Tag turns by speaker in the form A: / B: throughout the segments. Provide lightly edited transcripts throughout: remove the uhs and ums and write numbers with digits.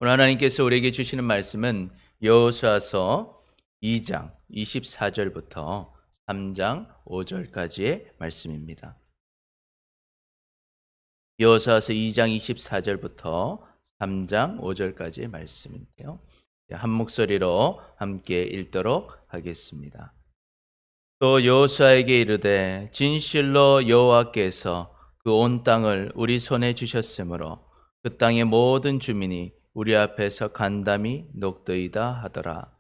A: 오늘 하나님께서 우리에게 주시는 말씀은 여호수아서 2장 24절부터 3장 5절까지의 말씀입니다. 여호수아서 2장 24절부터 3장 5절까지의 말씀인데요. 한 목소리로 함께 읽도록 하겠습니다. 또 여호수아에게 이르되 진실로 여호와께서 그 온 땅을 우리 손에 주셨으므로 그 땅의 모든 주민이 우리 앞에서 간담이 녹더이다 하더라.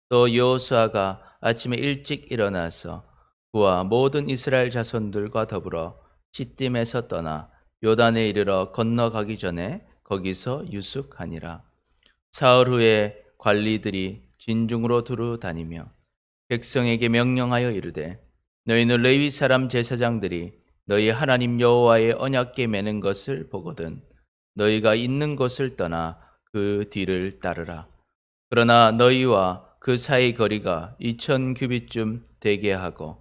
A: 또 여호수아가 아침에 일찍 일어나서 그와 모든 이스라엘 자손들과 더불어 시딤에서 떠나 요단에 이르러 건너가기 전에 거기서 유숙하니라. 사흘 후에 관리들이 진중으로 두루 다니며 백성에게 명령하여 이르되 너희는 레위 사람 제사장들이 너희 하나님 여호와의 언약궤 매는 것을 보거든 너희가 있는 곳을 떠나 그 뒤를 따르라. 그러나 너희와 그 사이 거리가 2000 규빗쯤 되게 하고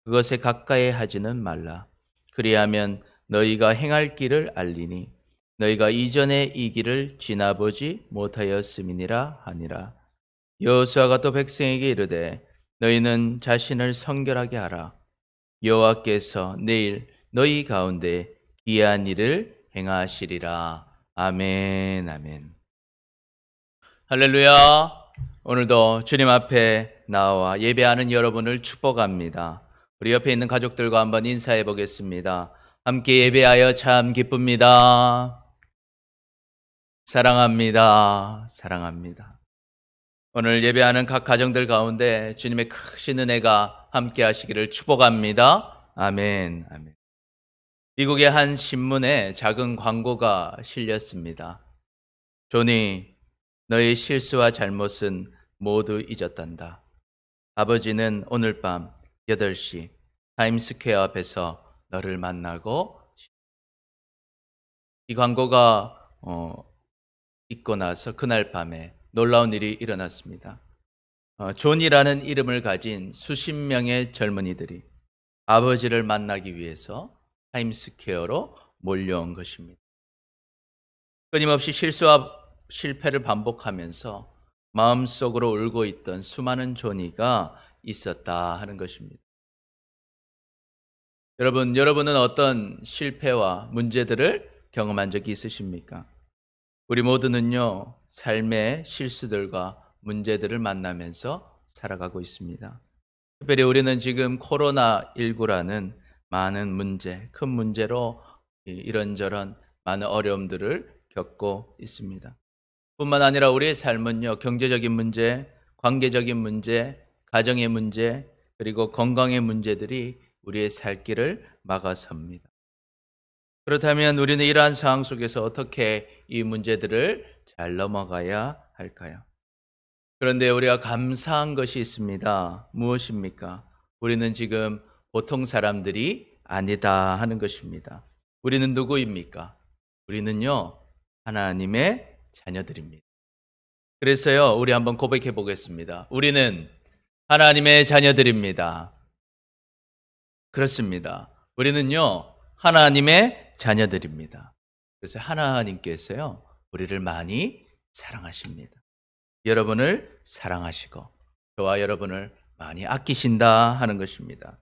A: 그것에 가까이 하지는 말라. 그리하면 너희가 행할 길을 알리니 너희가 이전에 이 길을 지나보지 못하였음이니라 하니라. 여호수아가 또 백성에게 이르되 너희는 자신을 성결하게 하라. 여호와께서 내일 너희 가운데 기이한 일을 행하시리라. 아멘, 아멘. 할렐루야. 오늘도 주님 앞에 나와 예배하는 여러분을 축복합니다. 우리 옆에 있는 가족들과 한번 인사해 보겠습니다. 함께 예배하여 참 기쁩니다. 사랑합니다. 사랑합니다. 오늘 예배하는 각 가정들 가운데 주님의 크신 은혜가 함께 하시기를 축복합니다. 아멘, 아멘. 미국의 한 신문에 작은 광고가 실렸습니다. 조니, 너의 실수와 잘못은 모두 잊었단다. 아버지는 오늘 밤 8시 타임스퀘어 앞에서 너를 만나고 이 광고가 있고 나서 그날 밤에 놀라운 일이 일어났습니다. 존이라는 이름을 가진 수십 명의 젊은이들이 아버지를 만나기 위해서 타임스퀘어로 몰려온 것입니다. 끊임없이 실수와 실패를 반복하면서 마음속으로 울고 있던 수많은 존이가 있었다 하는 것입니다. 여러분은 어떤 실패와 문제들을 경험한 적이 있으십니까? 우리 모두는요, 삶의 실수들과 문제들을 만나면서 살아가고 있습니다. 특별히 우리는 지금 코로나19라는 많은 문제, 큰 문제로 이런저런 많은 어려움들을 겪고 있습니다. 뿐만 아니라 우리의 삶은요, 경제적인 문제, 관계적인 문제, 가정의 문제, 그리고 건강의 문제들이 우리의 살 길을 막아섭니다. 그렇다면 우리는 이러한 상황 속에서 어떻게 이 문제들을 잘 넘어가야 할까요? 그런데 우리가 감사한 것이 있습니다. 무엇입니까? 우리는 지금 보통 사람들이 아니다 하는 것입니다. 우리는 누구입니까? 우리는요, 하나님의 자녀들입니다. 그래서요, 우리 한번 고백해 보겠습니다. 우리는 하나님의 자녀들입니다. 그렇습니다. 우리는요, 하나님의 자녀들입니다. 그래서 하나님께서요, 우리를 많이 사랑하십니다. 여러분을 사랑하시고 저와 여러분을 많이 아끼신다 하는 것입니다.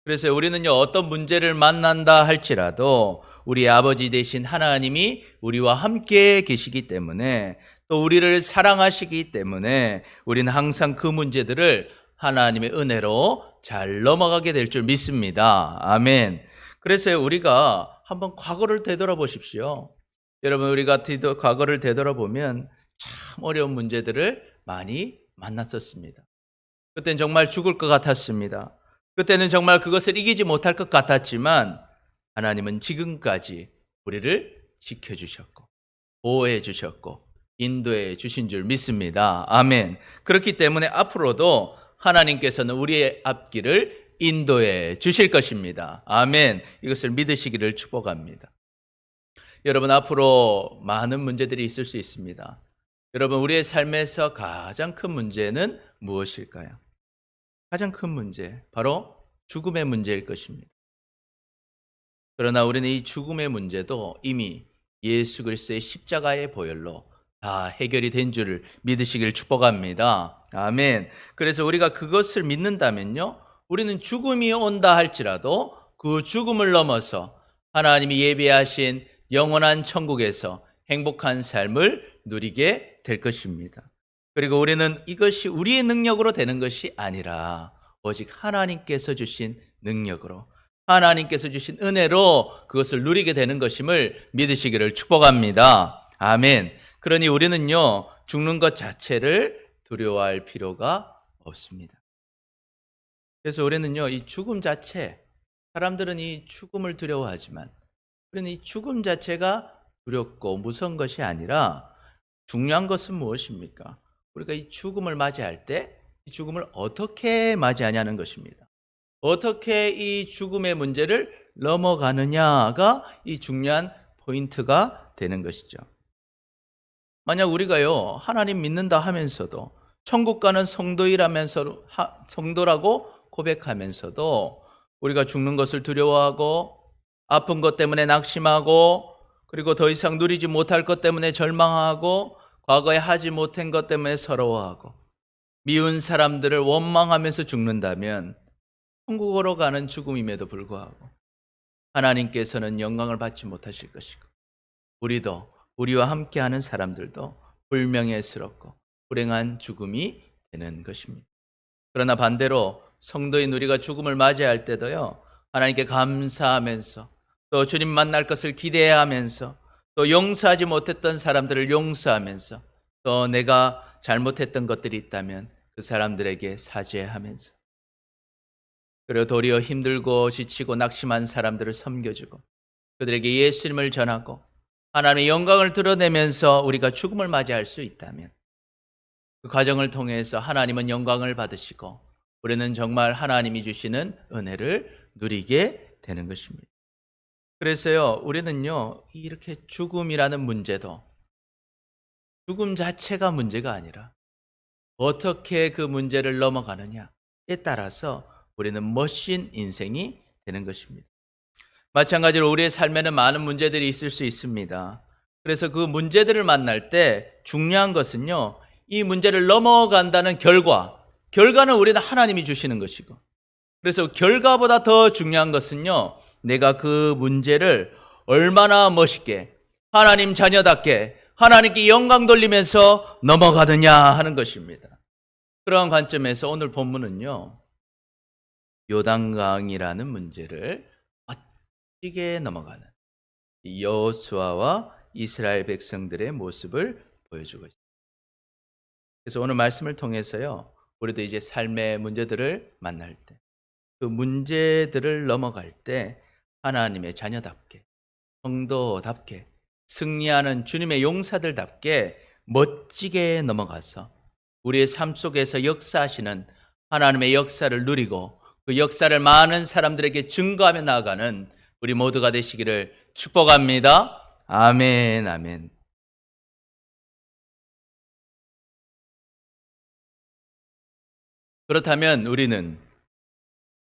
A: 그래서 우리는요, 어떤 문제를 만난다 할지라도 우리 아버지 되신 하나님이 우리와 함께 계시기 때문에 또 우리를 사랑하시기 때문에 우리는 항상 그 문제들을 하나님의 은혜로 잘 넘어가게 될 줄 믿습니다. 아멘. 그래서 우리가 한번 과거를 되돌아보십시오. 여러분, 우리가 과거를 되돌아보면 참 어려운 문제들을 많이 만났었습니다. 그때는 정말 죽을 것 같았습니다. 그때는 정말 그것을 이기지 못할 것 같았지만 하나님은 지금까지 우리를 지켜주셨고 보호해 주셨고 인도해 주신 줄 믿습니다. 아멘. 그렇기 때문에 앞으로도 하나님께서는 우리의 앞길을 인도해 주실 것입니다. 아멘. 이것을 믿으시기를 축복합니다. 여러분, 앞으로 많은 문제들이 있을 수 있습니다. 여러분, 우리의 삶에서 가장 큰 문제는 무엇일까요? 가장 큰 문제, 바로 죽음의 문제일 것입니다. 그러나 우리는 이 죽음의 문제도 이미 예수 그리스도의 십자가의 보혈로 다 해결이 된 줄을 믿으시길 축복합니다. 아멘. 그래서 우리가 그것을 믿는다면요, 우리는 죽음이 온다 할지라도 그 죽음을 넘어서 하나님이 예비하신 영원한 천국에서 행복한 삶을 누리게 될 것입니다. 그리고 우리는 이것이 우리의 능력으로 되는 것이 아니라 오직 하나님께서 주신 능력으로, 하나님께서 주신 은혜로 그것을 누리게 되는 것임을 믿으시기를 축복합니다. 아멘. 그러니 우리는요, 죽는 것 자체를 두려워할 필요가 없습니다. 그래서 우리는요, 이 죽음 자체, 사람들은 이 죽음을 두려워하지만 우리는 이 죽음 자체가 두렵고 무서운 것이 아니라 중요한 것은 무엇입니까? 우리가 이 죽음을 맞이할 때 이 죽음을 어떻게 맞이하냐는 것입니다. 어떻게 이 죽음의 문제를 넘어가느냐가 이 중요한 포인트가 되는 것이죠. 만약 우리가요, 하나님 믿는다 하면서도 천국 가는 성도라고 고백하면서도 우리가 죽는 것을 두려워하고 아픈 것 때문에 낙심하고 그리고 더 이상 누리지 못할 것 때문에 절망하고 과거에 하지 못한 것 때문에 서러워하고 미운 사람들을 원망하면서 죽는다면 천국으로 가는 죽음임에도 불구하고 하나님께서는 영광을 받지 못하실 것이고 우리도, 우리와 함께하는 사람들도 불명예스럽고 불행한 죽음이 되는 것입니다. 그러나 반대로 성도인 우리가 죽음을 맞이할 때도요, 하나님께 감사하면서 또 주님 만날 것을 기대하면서 또 용서하지 못했던 사람들을 용서하면서 또 내가 잘못했던 것들이 있다면 그 사람들에게 사죄하면서 그리고 도리어 힘들고 지치고 낙심한 사람들을 섬겨주고 그들에게 예수님을 전하고 하나님의 영광을 드러내면서 우리가 죽음을 맞이할 수 있다면 그 과정을 통해서 하나님은 영광을 받으시고 우리는 정말 하나님이 주시는 은혜를 누리게 되는 것입니다. 그래서요, 우리는요, 이렇게 죽음이라는 문제도 죽음 자체가 문제가 아니라 어떻게 그 문제를 넘어가느냐에 따라서 우리는 멋진 인생이 되는 것입니다. 마찬가지로 우리의 삶에는 많은 문제들이 있을 수 있습니다. 그래서 그 문제들을 만날 때 중요한 것은요, 이 문제를 넘어간다는 결과는 우리는 하나님이 주시는 것이고, 그래서 결과보다 더 중요한 것은요, 내가 그 문제를 얼마나 멋있게 하나님 자녀답게 하나님께 영광 돌리면서 넘어가느냐 하는 것입니다. 그러한 관점에서 오늘 본문은요, 요단강이라는 문제를 멋지게 넘어가는 여호수아와 이스라엘 백성들의 모습을 보여주고 있습니다. 그래서 오늘 말씀을 통해서요, 우리도 이제 삶의 문제들을 만날 때, 그 문제들을 넘어갈 때 하나님의 자녀답게, 성도답게, 승리하는 주님의 용사들답게 멋지게 넘어가서 우리의 삶 속에서 역사하시는 하나님의 역사를 누리고 그 역사를 많은 사람들에게 증거하며 나아가는 우리 모두가 되시기를 축복합니다. 아멘, 아멘. 그렇다면 우리는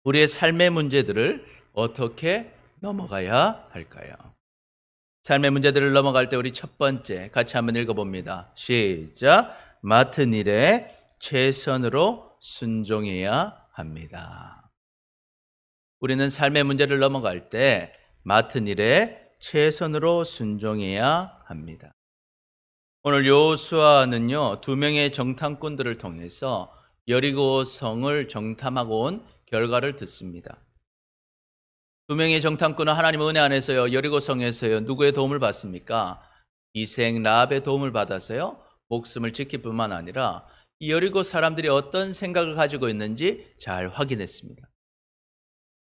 A: 우리의 삶의 문제들을 어떻게 넘어가야 할까요? 삶의 문제들을 넘어갈 때 우리 첫 번째 같이 한번 읽어봅니다. 시작. 맡은 일에 최선으로 순종해야 합니다. 우리는 삶의 문제를 넘어갈 때 맡은 일에 최선으로 순종해야 합니다. 오늘 여호수아는요, 2명의 정탐꾼들을 통해서 여리고 성을 정탐하고 온 결과를 듣습니다. 2명의 정탐꾼은 하나님 은혜 안에서요, 여리고 성에서요, 누구의 도움을 받습니까? 이생 라합의 도움을 받아서요, 목숨을 지킬 뿐만 아니라 이 여리고 사람들이 어떤 생각을 가지고 있는지 잘 확인했습니다.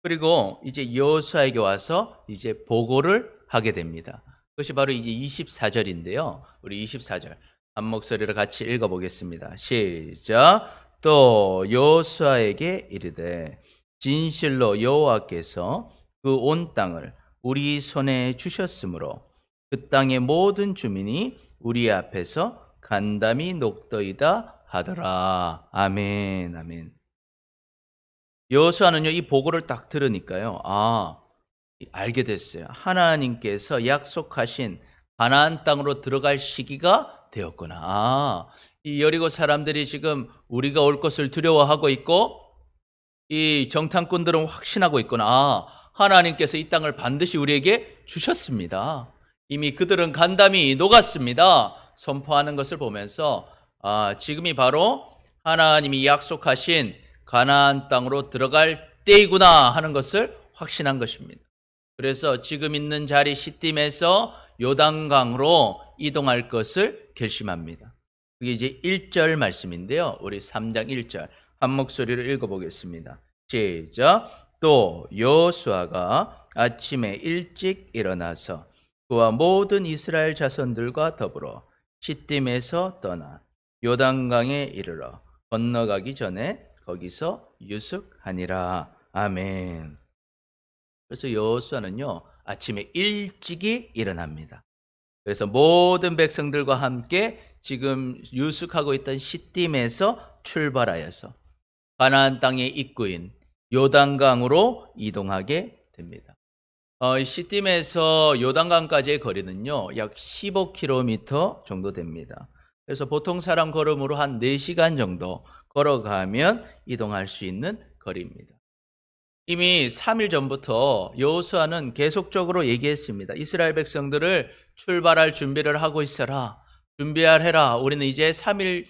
A: 그리고 이제 여호수아에게 와서 이제 보고를 하게 됩니다. 그것이 바로 이제 24절인데요. 우리 24절 한 목소리로 같이 읽어보겠습니다. 시작. 또 여호수아에게 이르되 진실로 여호와께서 그 온 땅을 우리 손에 주셨으므로 그 땅의 모든 주민이 우리 앞에서 간담이 녹더이다 하더라. 아멘, 아멘. 여호수아는요, 이 보고를 딱 들으니까요, 알게 됐어요. 하나님께서 약속하신 가나안 땅으로 들어갈 시기가 되었구나. 이 여리고 사람들이 지금 우리가 올 것을 두려워하고 있고 이 정탐꾼들은 확신하고 있구나. 하나님께서 이 땅을 반드시 우리에게 주셨습니다. 이미 그들은 간담이 녹았습니다. 선포하는 것을 보면서 지금이 바로 하나님이 약속하신 가나안 땅으로 들어갈 때이구나 하는 것을 확신한 것입니다. 그래서 지금 있는 자리 시딤에서 요단강으로 이동할 것을 결심합니다. 그게 이제 1절 말씀인데요. 우리 3장 1절 한 목소리로 읽어보겠습니다. 시작. 또 여호수아가 아침에 일찍 일어나서 그와 모든 이스라엘 자손들과 더불어 시딤에서 떠나 요단강에 이르러 건너가기 전에 거기서 유숙하니라. 아멘. 그래서 여호수아는요 아침에 일찍이 일어납니다. 그래서 모든 백성들과 함께 지금 유숙하고 있던 시딤에서 출발하여서 가나안 땅의 입구인 요단강으로 이동하게 됩니다. 시딤에서 요단강까지의 거리는요 약 15km 정도 됩니다. 그래서 보통 사람 걸음으로 한 4시간 정도 걸어가면 이동할 수 있는 거리입니다. 이미 3일 전부터 여호수아는 계속적으로 얘기했습니다. 이스라엘 백성들을 출발할 준비를 하고 있어라. 준비하라. 우리는 이제 3일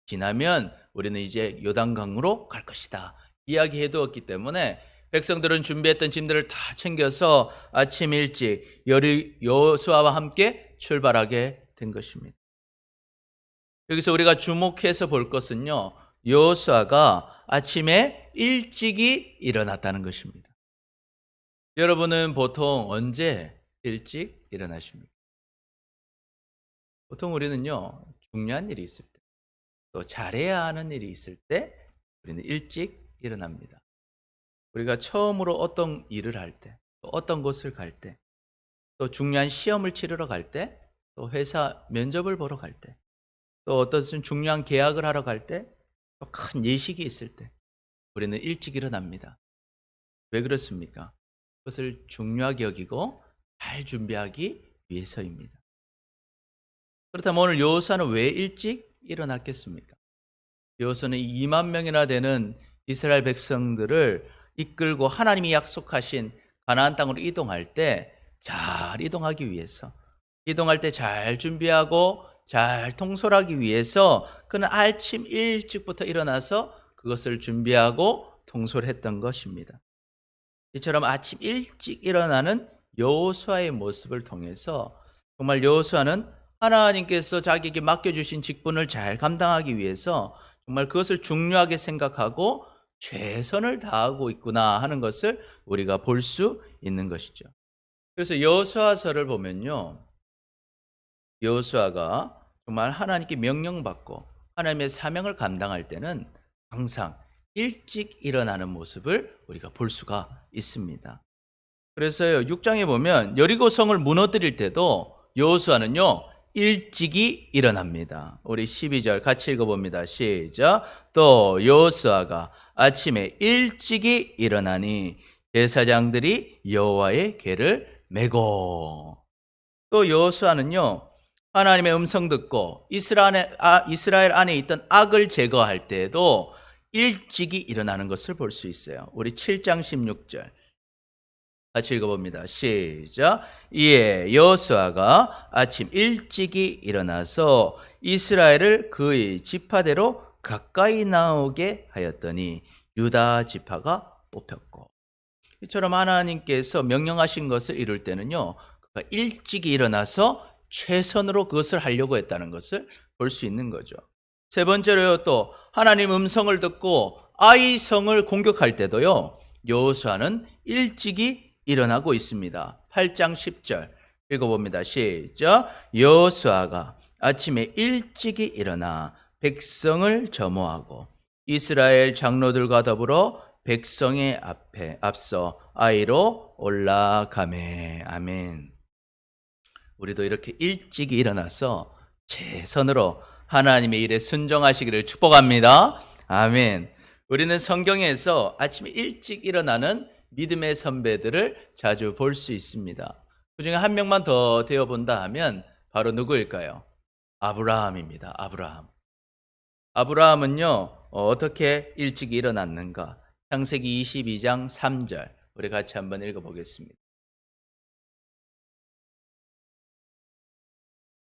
A: 지나면 우리는 이제 요단강으로 갈 것이다. 이야기해 두었기 때문에 백성들은 준비했던 짐들을 다 챙겨서 아침 일찍 여호수아와 함께 출발하게 된 것입니다. 여기서 우리가 주목해서 볼 것은요. 여호수아가 아침에 일찍이 일어났다는 것입니다. 여러분은 보통 언제 일찍 일어나십니까? 보통 우리는요. 중요한 일이 있을 때, 또 잘해야 하는 일이 있을 때 우리는 일찍 일어납니다. 우리가 처음으로 어떤 일을 할 때, 또 어떤 곳을 갈 때, 또 중요한 시험을 치르러 갈 때, 또 회사 면접을 보러 갈 때, 또 어떤 중요한 계약을 하러 갈 때, 또 큰 예식이 있을 때 우리는 일찍 일어납니다. 왜 그렇습니까? 그것을 중요하게 여기고 잘 준비하기 위해서입니다. 그렇다면 오늘 여호수아는 왜 일찍 일어났겠습니까? 여호수아는 2만 명이나 되는 이스라엘 백성들을 이끌고 하나님이 약속하신 가나안 땅으로 이동할 때 잘 이동하기 위해서, 이동할 때 잘 준비하고 잘 통솔하기 위해서 그는 아침 일찍부터 일어나서 그것을 준비하고 통솔했던 것입니다. 이처럼 아침 일찍 일어나는 여호수아의 모습을 통해서 정말 여호수아는 하나님께서 자기에게 맡겨주신 직분을 잘 감당하기 위해서 정말 그것을 중요하게 생각하고 최선을 다하고 있구나 하는 것을 우리가 볼 수 있는 것이죠. 그래서 여호수아서를 보면요. 여호수아가 정말 하나님께 명령받고 하나님의 사명을 감당할 때는 항상 일찍 일어나는 모습을 우리가 볼 수가 있습니다. 그래서요 6장에 보면 여리고성을 무너뜨릴 때도 여호수아는요 일찍이 일어납니다. 우리 12절 같이 읽어봅니다. 시작. 또 여호수아가 아침에 일찍이 일어나니 제사장들이 여호와의 궤를 메고. 또 여호수아는요 하나님의 음성 듣고 이스라엘 안에 있던 악을 제거할 때에도 일찍이 일어나는 것을 볼 수 있어요. 우리 7장 16절 같이 읽어봅니다. 시작. 이에 여호수아가 아침 일찍이 일어나서 이스라엘을 그의 지파대로 가까이 나오게 하였더니 유다 지파가 뽑혔고. 이처럼 하나님께서 명령하신 것을 이룰 때는요 그가 일찍이 일어나서 최선으로 그것을 하려고 했다는 것을 볼 수 있는 거죠. 세 번째로요 또 하나님 음성을 듣고 아이 성을 공격할 때도요 여호수아는 일찍이 일어나고 있습니다. 8장 10절 읽어봅니다. 시작. 여호수아가 아침에 일찍이 일어나 백성을 점호하고 이스라엘 장로들과 더불어 백성의 앞서 아이로 올라가매. 아멘. 우리도 이렇게 일찍이 일어나서 최선으로 하나님의 일에 순종하시기를 축복합니다. 아멘. 우리는 성경에서 아침에 일찍 일어나는 믿음의 선배들을 자주 볼 수 있습니다. 그중에 한 명만 더 되어본다 하면 바로 누구일까요? 아브라함입니다. 아브라함. 아브라함은요, 어떻게 일찍 일어났는가? 창세기 22장 3절. 우리 같이 한번 읽어보겠습니다.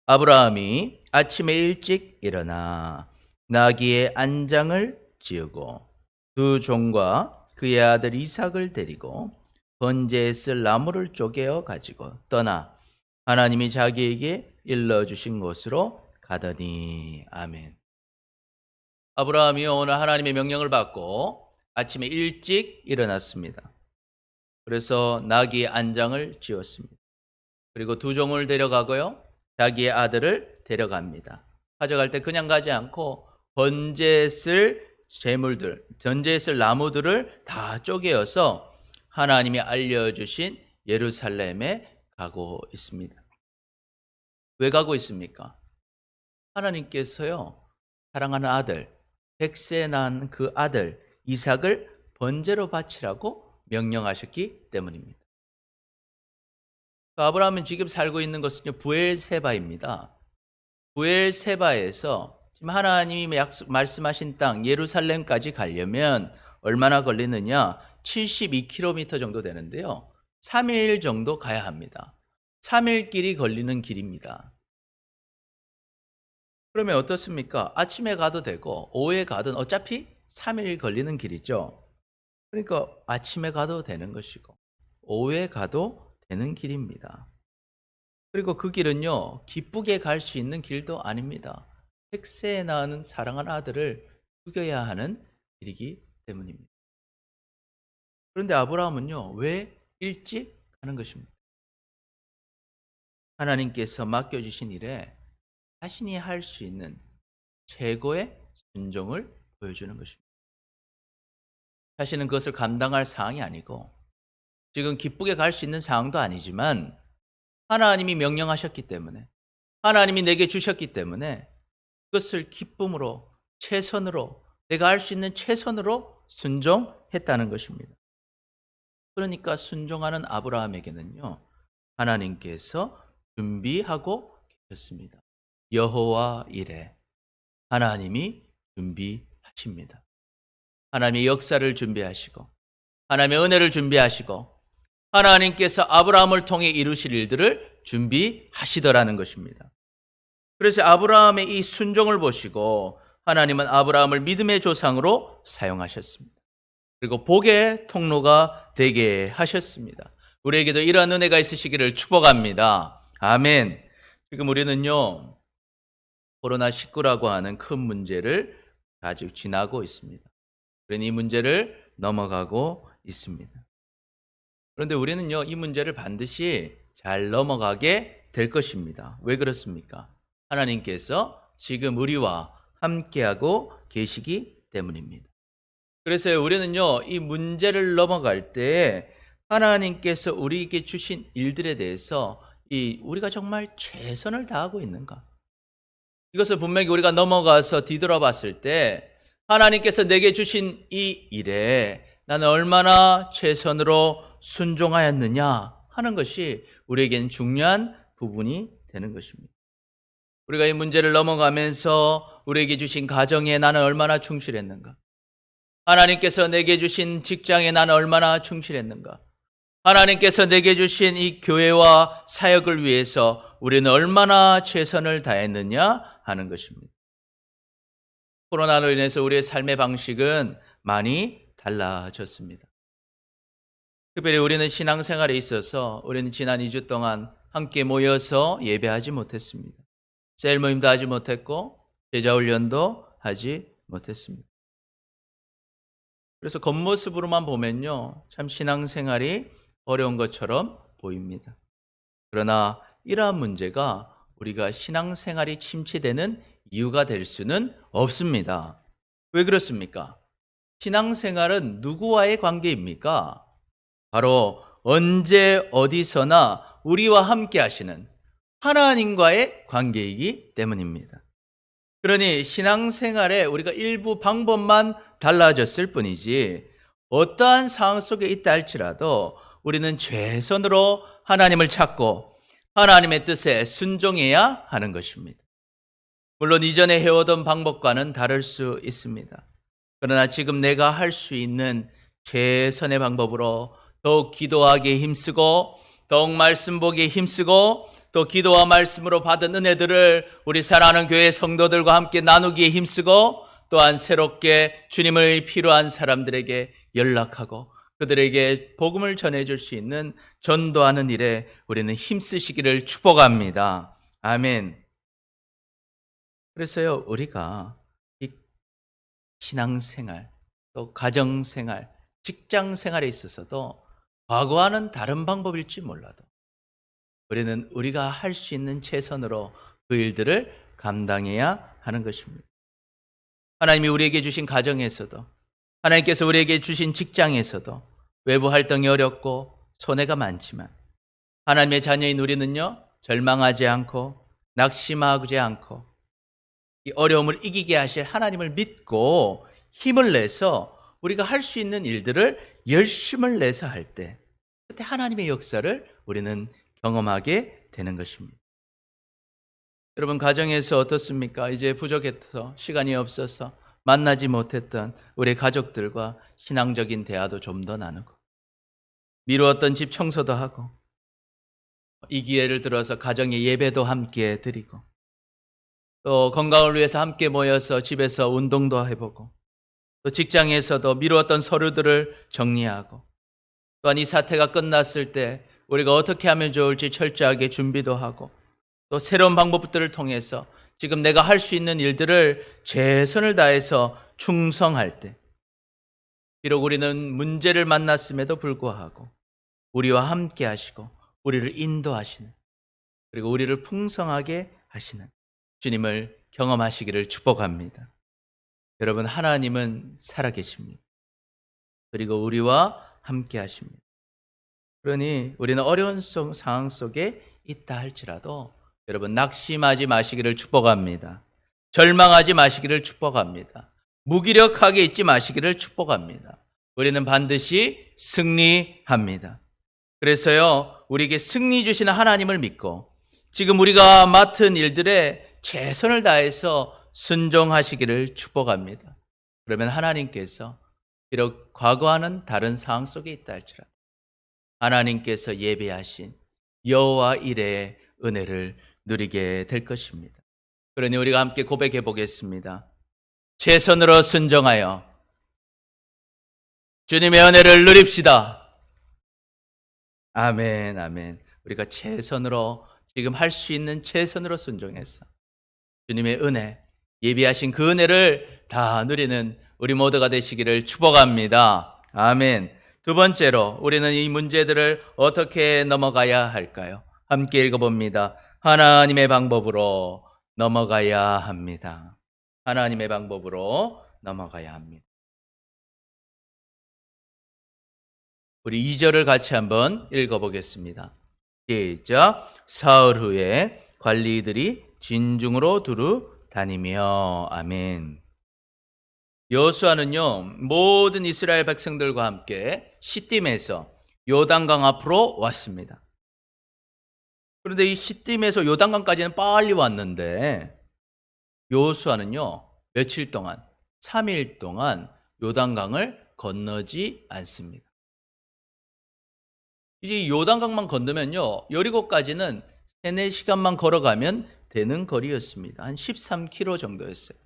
A: 아브라함이 아침에 일찍 일어나 나귀의 안장을 지우고 두 종과 그의 아들 이삭을 데리고 번제에 쓸 나무를 쪼개어 가지고 떠나 하나님이 자기에게 일러주신 곳으로 가더니. 아멘. 아브라함이 오늘 하나님의 명령을 받고 아침에 일찍 일어났습니다. 그래서 나귀의 안장을 지었습니다. 그리고 두 종을 데려가고요, 자기의 아들을 데려갑니다. 가져갈 때 그냥 가지 않고 번제에 쓸 재물들, 번제에 쓸 나무들을 다 쪼개어서 하나님이 알려주신 예루살렘에 가고 있습니다. 왜 가고 있습니까? 하나님께서요, 사랑하는 아들, 백세 난 그 아들 이삭을 번제로 바치라고 명령하셨기 때문입니다. 아브라함은 지금 살고 있는 것은요, 부엘세바입니다. 부엘세바에서 지금 하나님이 말씀하신 땅 예루살렘까지 가려면 얼마나 걸리느냐? 72km 정도 되는데요. 3일 정도 가야 합니다. 3일 길이 걸리는 길입니다. 그러면 어떻습니까? 아침에 가도 되고 오후에 가든 어차피 3일 걸리는 길이죠. 그러니까 아침에 가도 되는 것이고 오후에 가도 되는 길입니다. 그리고 그 길은요, 기쁘게 갈 수 있는 길도 아닙니다. 백세에 낳은 사랑하는 아들을 죽여야 하는 길이기 때문입니다. 그런데 아브라함은요, 왜 일찍 가는 것입니까? 하나님께서 맡겨주신 일에 자신이 할 수 있는 최고의 순종을 보여주는 것입니다. 자신은 그것을 감당할 사항이 아니고 지금 기쁘게 갈 수 있는 상황도 아니지만 하나님이 명령하셨기 때문에, 하나님이 내게 주셨기 때문에 그것을 기쁨으로, 최선으로, 내가 할 수 있는 최선으로 순종했다는 것입니다. 그러니까 순종하는 아브라함에게는요, 하나님께서 준비하고 계셨습니다. 여호와 이레, 하나님이 준비하십니다. 하나님의 역사를 준비하시고 하나님의 은혜를 준비하시고 하나님께서 아브라함을 통해 이루실 일들을 준비하시더라는 것입니다. 그래서 아브라함의 이 순종을 보시고 하나님은 아브라함을 믿음의 조상으로 사용하셨습니다. 그리고 복의 통로가 되게 하셨습니다. 우리에게도 이러한 은혜가 있으시기를 축복합니다. 아멘. 지금 우리는요, 코로나19라고 하는 큰 문제를 아직 지나고 있습니다. 우리는 이 문제를 넘어가고 있습니다. 그런데 우리는요, 이 문제를 반드시 잘 넘어가게 될 것입니다. 왜 그렇습니까? 하나님께서 지금 우리와 함께하고 계시기 때문입니다. 그래서 우리는요, 이 문제를 넘어갈 때 하나님께서 우리에게 주신 일들에 대해서 우리가 정말 최선을 다하고 있는가? 이것을 분명히 우리가 넘어가서 뒤돌아봤을 때 하나님께서 내게 주신 이 일에 나는 얼마나 최선으로 순종하였느냐 하는 것이 우리에겐 중요한 부분이 되는 것입니다. 우리가 이 문제를 넘어가면서 우리에게 주신 가정에 나는 얼마나 충실했는가? 하나님께서 내게 주신 직장에 나는 얼마나 충실했는가? 하나님께서 내게 주신 이 교회와 사역을 위해서 우리는 얼마나 최선을 다했느냐 하는 것입니다. 코로나로 인해서 우리의 삶의 방식은 많이 달라졌습니다. 특별히 우리는 신앙생활에 있어서 우리는 지난 2주 동안 함께 모여서 예배하지 못했습니다. 셀 모임도 하지 못했고 제자훈련도 하지 못했습니다. 그래서 겉모습으로만 보면요, 참 신앙생활이 어려운 것처럼 보입니다. 그러나 이러한 문제가 우리가 신앙생활이 침체되는 이유가 될 수는 없습니다. 왜 그렇습니까? 신앙생활은 누구와의 관계입니까? 바로 언제 어디서나 우리와 함께 하시는 하나님과의 관계이기 때문입니다. 그러니 신앙생활에 우리가 일부 방법만 달라졌을 뿐이지 어떠한 상황 속에 있다 할지라도 우리는 최선으로 하나님을 찾고 하나님의 뜻에 순종해야 하는 것입니다. 물론 이전에 해오던 방법과는 다를 수 있습니다. 그러나 지금 내가 할 수 있는 최선의 방법으로 더욱 기도하기에 힘쓰고 더욱 말씀 보기에 힘쓰고 또 기도와 말씀으로 받은 은혜들을 우리 사랑하는 교회 성도들과 함께 나누기에 힘쓰고 또한 새롭게 주님을 필요한 사람들에게 연락하고 그들에게 복음을 전해줄 수 있는 전도하는 일에 우리는 힘쓰시기를 축복합니다. 아멘. 그래서요, 우리가 이 신앙생활, 또 가정생활, 직장생활에 있어서도 과거와는 다른 방법일지 몰라도 우리는 우리가 할 수 있는 최선으로 그 일들을 감당해야 하는 것입니다. 하나님이 우리에게 주신 가정에서도 하나님께서 우리에게 주신 직장에서도 외부 활동이 어렵고 손해가 많지만 하나님의 자녀인 우리는요, 절망하지 않고 낙심하지 않고 이 어려움을 이기게 하실 하나님을 믿고 힘을 내서 우리가 할 수 있는 일들을 열심을 내서 할 때 그때 하나님의 역사를 우리는 경험하게 되는 것입니다. 여러분 가정에서 어떻습니까? 이제 부족해서 시간이 없어서 만나지 못했던 우리 가족들과 신앙적인 대화도 좀 더 나누고 미루었던 집 청소도 하고 이 기회를 들어서 가정의 예배도 함께 드리고 또 건강을 위해서 함께 모여서 집에서 운동도 해보고 또 직장에서도 미루었던 서류들을 정리하고 또한 이 사태가 끝났을 때 우리가 어떻게 하면 좋을지 철저하게 준비도 하고 또 새로운 방법들을 통해서 지금 내가 할 수 있는 일들을 최선을 다해서 충성할 때 비록 우리는 문제를 만났음에도 불구하고 우리와 함께 하시고 우리를 인도하시는 그리고 우리를 풍성하게 하시는 주님을 경험하시기를 축복합니다. 여러분 하나님은 살아계십니다. 그리고 우리와 함께 하십니다. 그러니 우리는 어려운 상황 속에 있다 할지라도 여러분 낙심하지 마시기를 축복합니다. 절망하지 마시기를 축복합니다. 무기력하게 있지 마시기를 축복합니다. 우리는 반드시 승리합니다. 그래서요, 우리에게 승리 주시는 하나님을 믿고 지금 우리가 맡은 일들에 최선을 다해서 순종하시기를 축복합니다. 그러면 하나님께서 비록 과거와는 다른 상황 속에 있다 할지라도 하나님께서 예비하신 여호와 이레의 은혜를 누리게 될 것입니다. 그러니 우리가 함께 고백해 보겠습니다. 최선으로 순종하여 주님의 은혜를 누립시다. 아멘, 아멘. 우리가 최선으로 지금 할 수 있는 최선으로 순종해서 주님의 은혜, 예비하신 그 은혜를 다 누리는 우리 모두가 되시기를 축복합니다. 아멘. 두 번째로 우리는 이 문제들을 어떻게 넘어가야 할까요? 함께 읽어봅니다. 하나님의 방법으로 넘어가야 합니다. 하나님의 방법으로 넘어가야 합니다. 우리 2절을 같이 한번 읽어보겠습니다. 시작. 사흘 후에 관리들이 진중으로 두루 다니며 아멘. 여호수아는요 모든 이스라엘 백성들과 함께 시딤에서 요단강 앞으로 왔습니다. 그런데 이 시딤에서 요단강까지는 빨리 왔는데 여호수아는요 며칠 동안 3일 동안 요단강을 건너지 않습니다. 이제 요단강만 건너면요 여리고까지는 3-4시간만 걸어가면 되는 거리였습니다. 한 13km 정도였어요.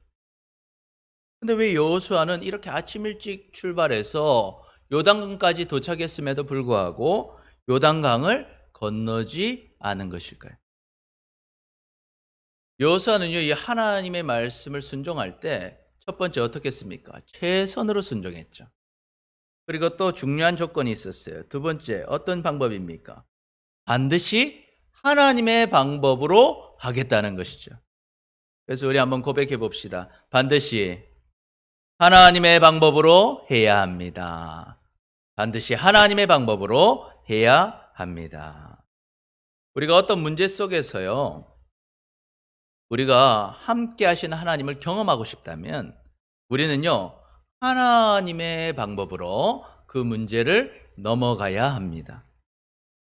A: 근데 왜 여호수아는 이렇게 아침 일찍 출발해서 요단강까지 도착했음에도 불구하고 요단강을 건너지 않은 것일까요? 여호수아는요 이 하나님의 말씀을 순종할 때 첫 번째 어떻게 했습니까? 최선으로 순종했죠. 그리고 또 중요한 조건이 있었어요. 두 번째 어떤 방법입니까? 반드시 하나님의 방법으로 하겠다는 것이죠. 그래서 우리 한번 고백해 봅시다. 반드시 하나님의 방법으로 해야 합니다. 반드시 하나님의 방법으로 해야 합니다. 우리가 어떤 문제 속에서요, 우리가 함께 하시는 하나님을 경험하고 싶다면 우리는요, 하나님의 방법으로 그 문제를 넘어가야 합니다.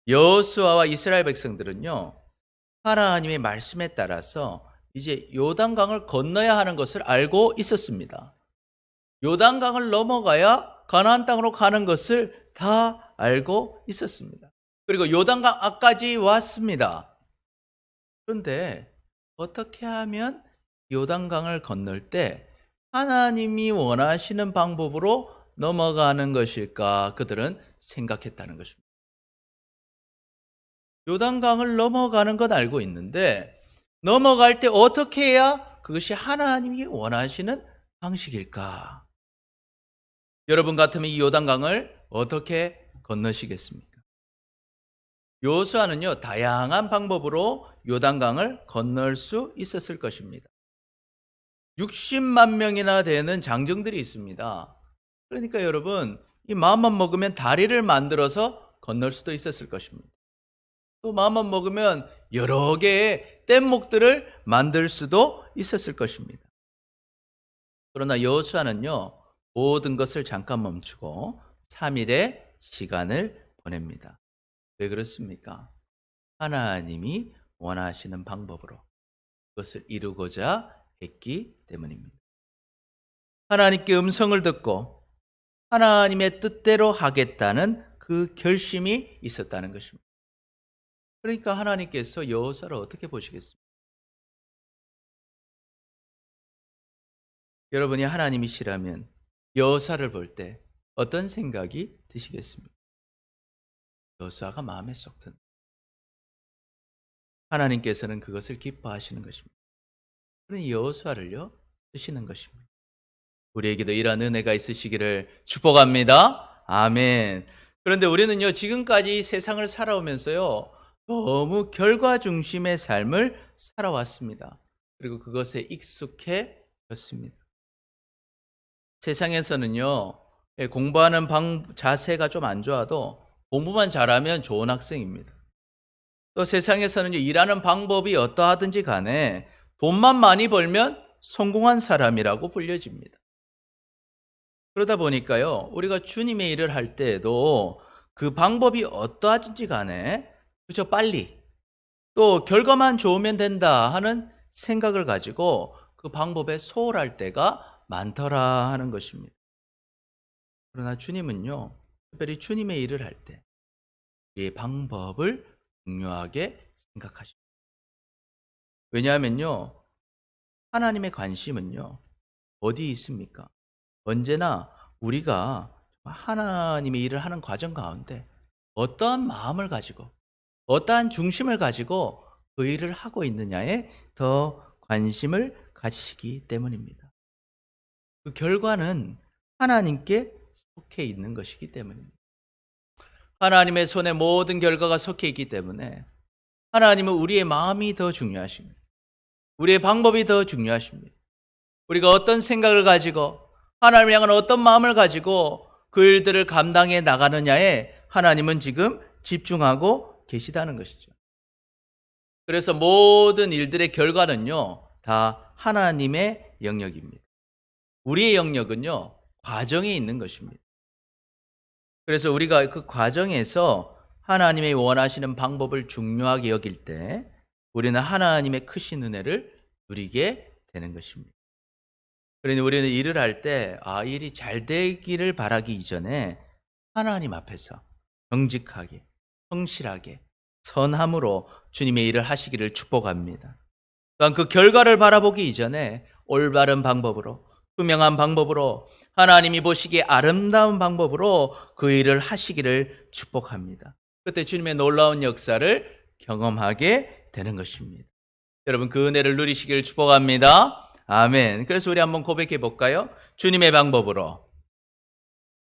A: 여호수아와 이스라엘 백성들은요, 하나님의 말씀에 따라서 이제 요단강을 건너야 하는 것을 알고 있었습니다. 요단강을 넘어가야 가나안 땅으로 가는 것을 다 알고 있었습니다. 그리고 요단강 앞까지 왔습니다. 그런데 어떻게 하면 요단강을 건널 때 하나님이 원하시는 방법으로 넘어가는 것일까 그들은 생각했다는 것입니다. 요단강을 넘어가는 건 알고 있는데 넘어갈 때 어떻게 해야 그것이 하나님이 원하시는 방식일까? 여러분 같으면 이 요단강을 어떻게 건너시겠습니까? 여호수아는요, 다양한 방법으로 요단강을 건널 수 있었을 것입니다. 60만 명이나 되는 장정들이 있습니다. 그러니까 여러분, 이 마음만 먹으면 다리를 만들어서 건널 수도 있었을 것입니다. 또 마음만 먹으면 여러 개의 뗏목들을 만들 수도 있었을 것입니다. 그러나 여호수아는요, 모든 것을 잠깐 멈추고 3일의 시간을 보냅니다. 왜 그렇습니까? 하나님이 원하시는 방법으로 그것을 이루고자 했기 때문입니다. 하나님께 음성을 듣고 하나님의 뜻대로 하겠다는 그 결심이 있었다는 것입니다. 그러니까 하나님께서 여호수아를 어떻게 보시겠습니까? 여러분이 하나님이시라면 여호수아를 볼 때 어떤 생각이 드시겠습니까? 여호수아가 마음에 쏙 든다. 하나님께서는 그것을 기뻐하시는 것입니다. 그러니 여호수아를요 쓰시는 것입니다. 우리에게도 이러한 은혜가 있으시기를 축복합니다. 아멘. 그런데 우리는요 지금까지 세상을 살아오면서요 너무 결과 중심의 삶을 살아왔습니다. 그리고 그것에 익숙해졌습니다. 세상에서는요 공부하는 자세가 좀 안 좋아도 공부만 잘하면 좋은 학생입니다. 또 세상에서는요 일하는 방법이 어떠하든지 간에 돈만 많이 벌면 성공한 사람이라고 불려집니다. 그러다 보니까요 우리가 주님의 일을 할 때에도 그 방법이 어떠하든지 간에 그저 빨리 또 결과만 좋으면 된다 하는 생각을 가지고 그 방법에 소홀할 때가 많더라 하는 것입니다. 그러나 주님은요 특별히 주님의 일을 할 때 이 방법을 중요하게 생각하십니다. 왜냐하면요 하나님의 관심은요 어디에 있습니까? 언제나 우리가 하나님의 일을 하는 과정 가운데 어떠한 마음을 가지고 어떠한 중심을 가지고 그 일을 하고 있느냐에 더 관심을 가지시기 때문입니다. 그 결과는 하나님께 속해 있는 것이기 때문입니다. 하나님의 손에 모든 결과가 속해 있기 때문에 하나님은 우리의 마음이 더 중요하십니다. 우리의 방법이 더 중요하십니다. 우리가 어떤 생각을 가지고 하나님을 향한 어떤 마음을 가지고 그 일들을 감당해 나가느냐에 하나님은 지금 집중하고 계시다는 것이죠. 그래서 모든 일들의 결과는요 다 하나님의 영역입니다. 우리의 영역은요 과정에 있는 것입니다. 그래서 우리가 그 과정에서 하나님의 원하시는 방법을 중요하게 여길 때 우리는 하나님의 크신 은혜를 누리게 되는 것입니다. 그러니 우리는 일을 할 때 일이 잘 되기를 바라기 이전에 하나님 앞에서 정직하게, 성실하게, 선함으로 주님의 일을 하시기를 축복합니다. 또한 그 결과를 바라보기 이전에 올바른 방법으로, 투명한 방법으로, 하나님이 보시기에 아름다운 방법으로 그 일을 하시기를 축복합니다. 그때 주님의 놀라운 역사를 경험하게 되는 것입니다. 여러분 그 은혜를 누리시기를 축복합니다. 아멘. 그래서 우리 한번 고백해 볼까요? 주님의 방법으로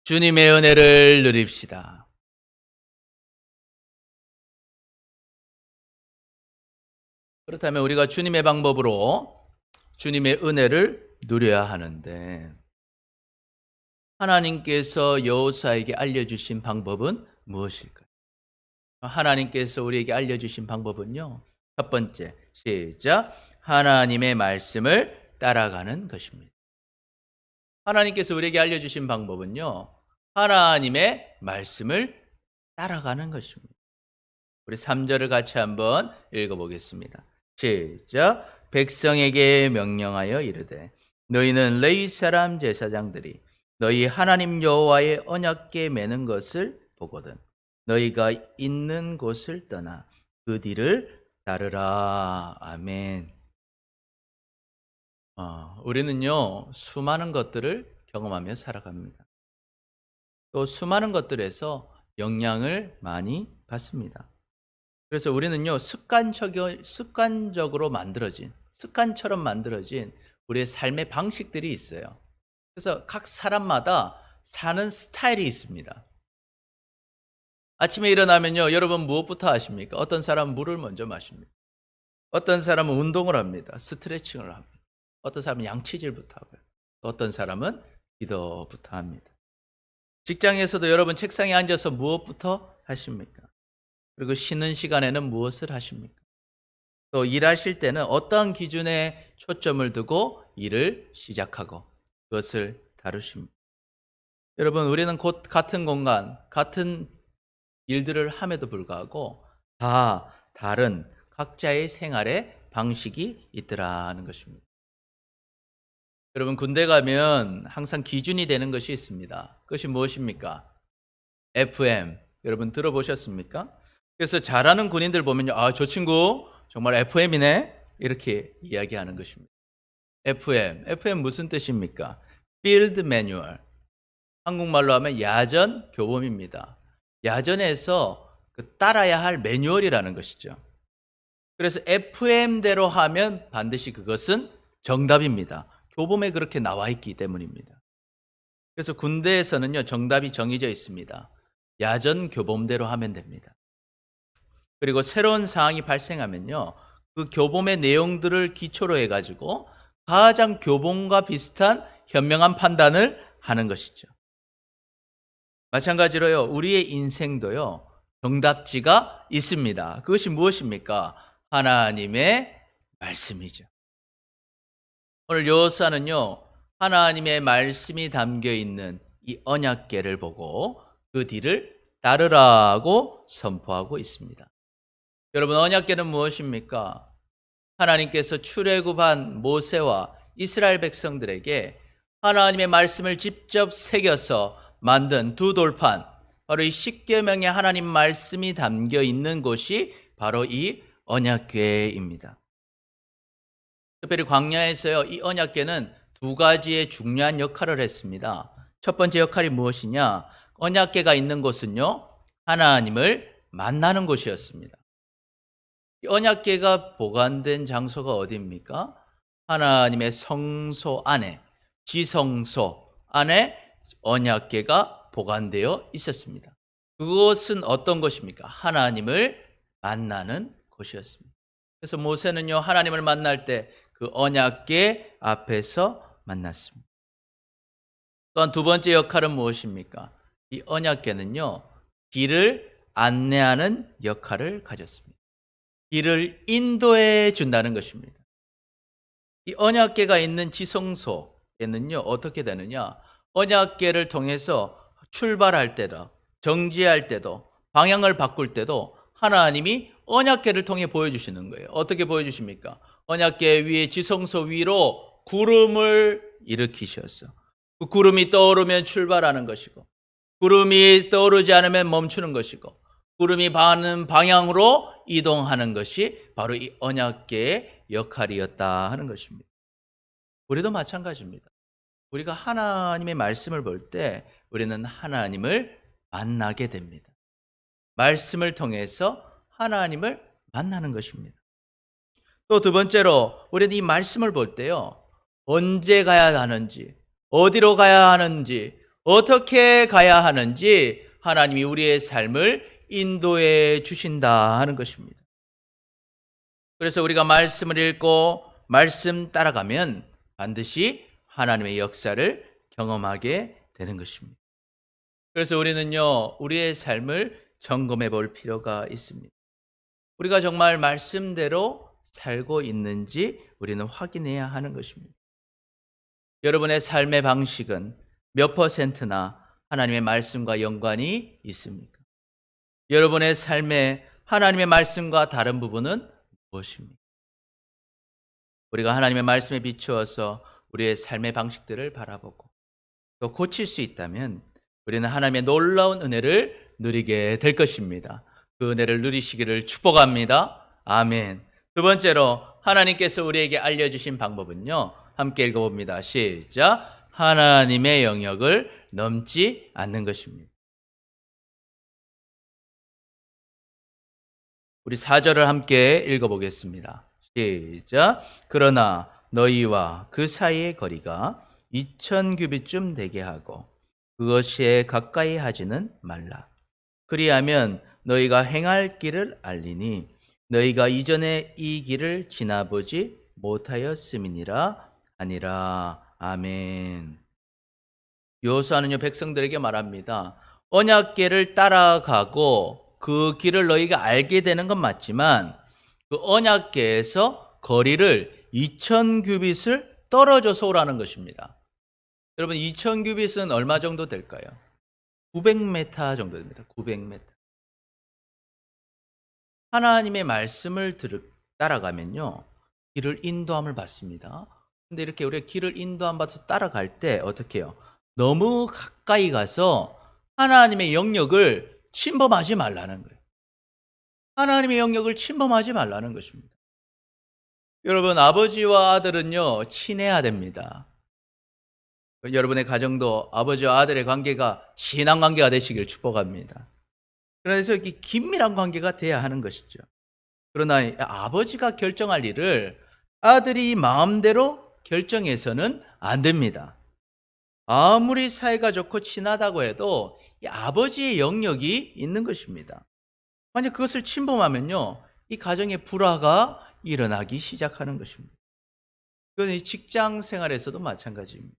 A: 주님의 은혜를 누립시다. 그렇다면 우리가 주님의 방법으로 주님의 은혜를 누려야 하는데 하나님께서 여호수아에게 알려주신 방법은 무엇일까요? 하나님께서 우리에게 알려주신 방법은요. 첫 번째, 시작. 하나님의 말씀을 따라가는 것입니다. 하나님께서 우리에게 알려주신 방법은요. 하나님의 말씀을 따라가는 것입니다. 우리 3절을 같이 한번 읽어보겠습니다. 시작. 백성에게 명령하여 이르되 너희는 레위 사람 제사장들이 너희 하나님 여호와의 언약궤 매는 것을 보거든 너희가 있는 곳을 떠나 그 뒤를 따르라. 아멘. 우리는요 수많은 것들을 경험하며 살아갑니다. 또 수많은 것들에서 영향을 많이 받습니다. 그래서 우리는요 습관적으로 만들어진 습관처럼 만들어진 우리의 삶의 방식들이 있어요. 그래서 각 사람마다 사는 스타일이 있습니다. 아침에 일어나면요 여러분 무엇부터 하십니까? 어떤 사람은 물을 먼저 마십니다. 어떤 사람은 운동을 합니다. 스트레칭을 합니다. 어떤 사람은 양치질부터 하고요. 또 어떤 사람은 기도부터 합니다. 직장에서도 여러분 책상에 앉아서 무엇부터 하십니까? 그리고 쉬는 시간에는 무엇을 하십니까? 또 일하실 때는 어떠한 기준에 초점을 두고 일을 시작하고 그것을 다루십니다. 여러분 우리는 곧 같은 공간, 같은 일들을 함에도 불구하고 다 다른 각자의 생활의 방식이 있더라는 것입니다. 여러분 군대 가면 항상 기준이 되는 것이 있습니다. 그것이 무엇입니까? FM. 여러분 들어보셨습니까? 그래서 잘하는 군인들 보면요. 저 친구 정말 FM이네. 이렇게 이야기하는 것입니다. FM 무슨 뜻입니까? Field Manual. 한국말로 하면 야전 교범입니다. 야전에서 따라야 할 매뉴얼이라는 것이죠. 그래서 FM대로 하면 반드시 그것은 정답입니다. 교범에 그렇게 나와 있기 때문입니다. 그래서 군대에서는요, 정답이 정해져 있습니다. 야전 교범대로 하면 됩니다. 그리고 새로운 상황이 발생하면요, 그 교범의 내용들을 기초로 해가지고 가장 교범과 비슷한 현명한 판단을 하는 것이죠. 마찬가지로요, 우리의 인생도요, 정답지가 있습니다. 그것이 무엇입니까? 하나님의 말씀이죠. 오늘 여호수아는요, 하나님의 말씀이 담겨 있는 이 언약궤를 보고 그 뒤를 따르라고 선포하고 있습니다. 여러분, 언약궤는 무엇입니까? 하나님께서 출애굽한 모세와 이스라엘 백성들에게 하나님의 말씀을 직접 새겨서 만든 두 돌판, 바로 이 십계명의 하나님 말씀이 담겨 있는 곳이 바로 이 언약궤입니다. 특별히 광야에서요, 이 언약궤는 두 가지의 중요한 역할을 했습니다. 첫 번째 역할이 무엇이냐? 언약궤가 있는 곳은요, 하나님을 만나는 곳이었습니다. 이 언약궤가 보관된 장소가 어디입니까? 하나님의 성소 안에, 지성소 안에 언약궤가 보관되어 있었습니다. 그곳은 어떤 곳입니까? 하나님을 만나는 곳이었습니다. 그래서 모세는요, 하나님을 만날 때 그 언약궤 앞에서 만났습니다. 또한 두 번째 역할은 무엇입니까? 이 언약궤는요, 길을 안내하는 역할을 가졌습니다. 길을 인도해 준다는 것입니다. 이 언약궤가 있는 지성소에는요, 어떻게 되느냐? 언약궤를 통해서 출발할 때도, 정지할 때도, 방향을 바꿀 때도 하나님이 언약궤를 통해 보여주시는 거예요. 어떻게 보여주십니까? 언약궤 위에 지성소 위로 구름을 일으키셔서 그 구름이 떠오르면 출발하는 것이고 구름이 떠오르지 않으면 멈추는 것이고 구름이 가는 방향으로 이동하는 것이 바로 이 언약궤의 역할이었다 하는 것입니다. 우리도 마찬가지입니다. 우리가 하나님의 말씀을 볼 때 우리는 하나님을 만나게 됩니다. 말씀을 통해서 하나님을 만나는 것입니다. 또 두 번째로 우리는 이 말씀을 볼 때요, 언제 가야 하는지, 어디로 가야 하는지, 어떻게 가야 하는지 하나님이 우리의 삶을 인도해 주신다 하는 것입니다. 그래서 우리가 말씀을 읽고 말씀 따라가면 반드시 하나님의 역사를 경험하게 되는 것입니다. 그래서 우리는요, 우리의 삶을 점검해 볼 필요가 있습니다. 우리가 정말 말씀대로 살고 있는지 우리는 확인해야 하는 것입니다. 여러분의 삶의 방식은 몇 %나 하나님의 말씀과 연관이 있습니까? 여러분의 삶에 하나님의 말씀과 다른 부분은 무엇입니까? 우리가 하나님의 말씀에 비추어서 우리의 삶의 방식들을 바라보고 또 고칠 수 있다면 우리는 하나님의 놀라운 은혜를 누리게 될 것입니다. 그 은혜를 누리시기를 축복합니다. 아멘. 두 번째로 하나님께서 우리에게 알려주신 방법은요. 함께 읽어봅니다. 시작. 하나님의 영역을 넘지 않는 것입니다. 우리 4절을 함께 읽어보겠습니다. 시작. 그러나 너희와 그 사이의 거리가 2000규빗쯤 되게 하고 그것에 가까이 하지는 말라. 그리하면 너희가 행할 길을 알리니 너희가 이전에 이 길을 지나보지 못하였음이니라 아니라. 아멘. 여호수아는요 백성들에게 말합니다. 언약궤를 따라가고 그 길을 너희가 알게 되는 건 맞지만 그 언약궤에서 거리를 2000규빗을 떨어져서 오라는 것입니다. 여러분 2000규빗은 얼마 정도 될까요? 900m 정도 됩니다. 900m. 하나님의 말씀을 따라가면요 길을 인도함을 받습니다. 근데 이렇게 우리가 길을 인도함 받아서 따라갈 때 어떻게 해요? 너무 가까이 가서 하나님의 영역을 침범하지 말라는 거예요. 하나님의 영역을 침범하지 말라는 것입니다. 여러분 아버지와 아들은요 친해야 됩니다. 여러분의 가정도 아버지와 아들의 관계가 친한 관계가 되시길 축복합니다. 그래서 이렇게 긴밀한 관계가 돼야 하는 것이죠. 그러나 아버지가 결정할 일을 아들이 마음대로 결정해서는 안 됩니다. 아무리 사이가 좋고 친하다고 해도 이 아버지의 영역이 있는 것입니다. 만약 그것을 침범하면요, 이 가정에 불화가 일어나기 시작하는 것입니다. 그건 직장 생활에서도 마찬가지입니다.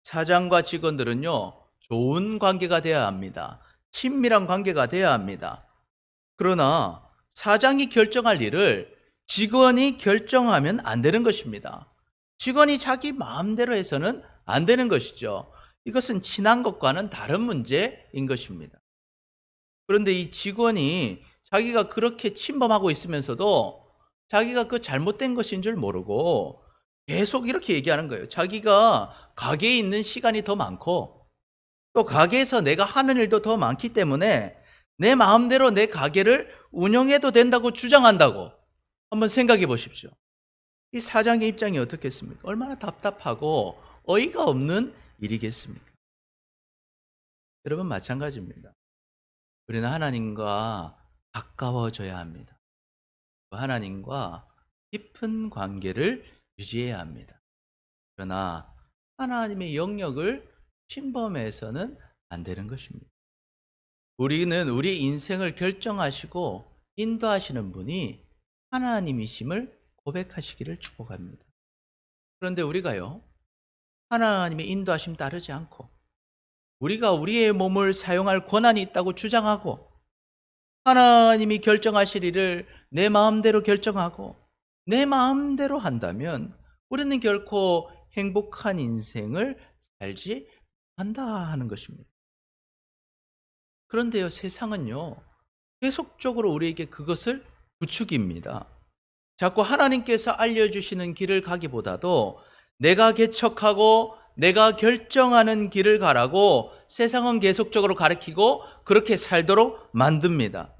A: 사장과 직원들은요, 좋은 관계가 되어야 합니다. 친밀한 관계가 되어야 합니다. 그러나 사장이 결정할 일을 직원이 결정하면 안 되는 것입니다. 직원이 자기 마음대로 해서는 안 되는 것이죠. 이것은 친한 것과는 다른 문제인 것입니다. 그런데 이 직원이 자기가 그렇게 침범하고 있으면서도 자기가 그 잘못된 것인 줄 모르고 계속 이렇게 얘기하는 거예요. 자기가 가게에 있는 시간이 더 많고 또 가게에서 내가 하는 일도 더 많기 때문에 내 마음대로 내 가게를 운영해도 된다고 주장한다고. 한번 생각해 보십시오. 이 사장의 입장이 어떻겠습니까? 얼마나 답답하고 어이가 없는 일이겠습니까? 여러분 마찬가지입니다. 우리는 하나님과 가까워져야 합니다. 하나님과 깊은 관계를 유지해야 합니다. 그러나 하나님의 영역을 침범해서는 안 되는 것입니다. 우리는 우리 인생을 결정하시고 인도하시는 분이 하나님이심을 고백하시기를 축복합니다. 그런데 우리가요, 하나님의 인도하심 따르지 않고 우리가 우리의 몸을 사용할 권한이 있다고 주장하고 하나님이 결정하실 일을 내 마음대로 결정하고 내 마음대로 한다면 우리는 결코 행복한 인생을 살지 못한다 하는 것입니다. 그런데요, 세상은요, 계속적으로 우리에게 그것을 부추깁니다. 자꾸 하나님께서 알려주시는 길을 가기보다도 내가 개척하고 내가 결정하는 길을 가라고 세상은 계속적으로 가르치고 그렇게 살도록 만듭니다.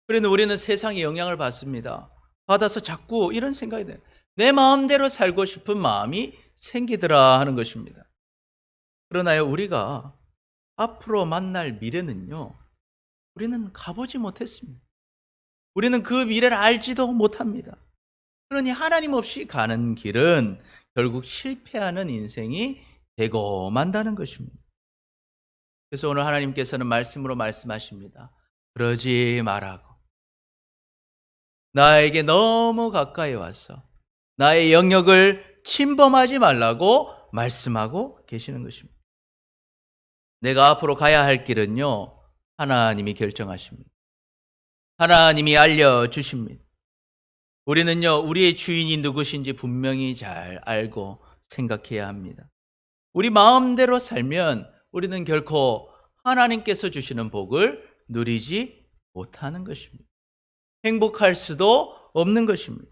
A: 그런데 우리는 세상의 영향을 받습니다. 받아서 자꾸 이런 생각이 돼요. 내 마음대로 살고 싶은 마음이 생기더라 하는 것입니다. 그러나요, 우리가 앞으로 만날 미래는요, 우리는 가보지 못했습니다. 우리는 그 미래를 알지도 못합니다. 그러니 하나님 없이 가는 길은 결국 실패하는 인생이 되고 만다는 것입니다. 그래서 오늘 하나님께서는 말씀으로 말씀하십니다. 그러지 말라고. 나에게 너무 가까이 와서 나의 영역을 침범하지 말라고 말씀하고 계시는 것입니다. 내가 앞으로 가야 할 길은요, 하나님이 결정하십니다. 하나님이 알려주십니다. 우리는요, 우리의 주인이 누구신지 분명히 잘 알고 생각해야 합니다. 우리 마음대로 살면 우리는 결코 하나님께서 주시는 복을 누리지 못하는 것입니다. 행복할 수도 없는 것입니다.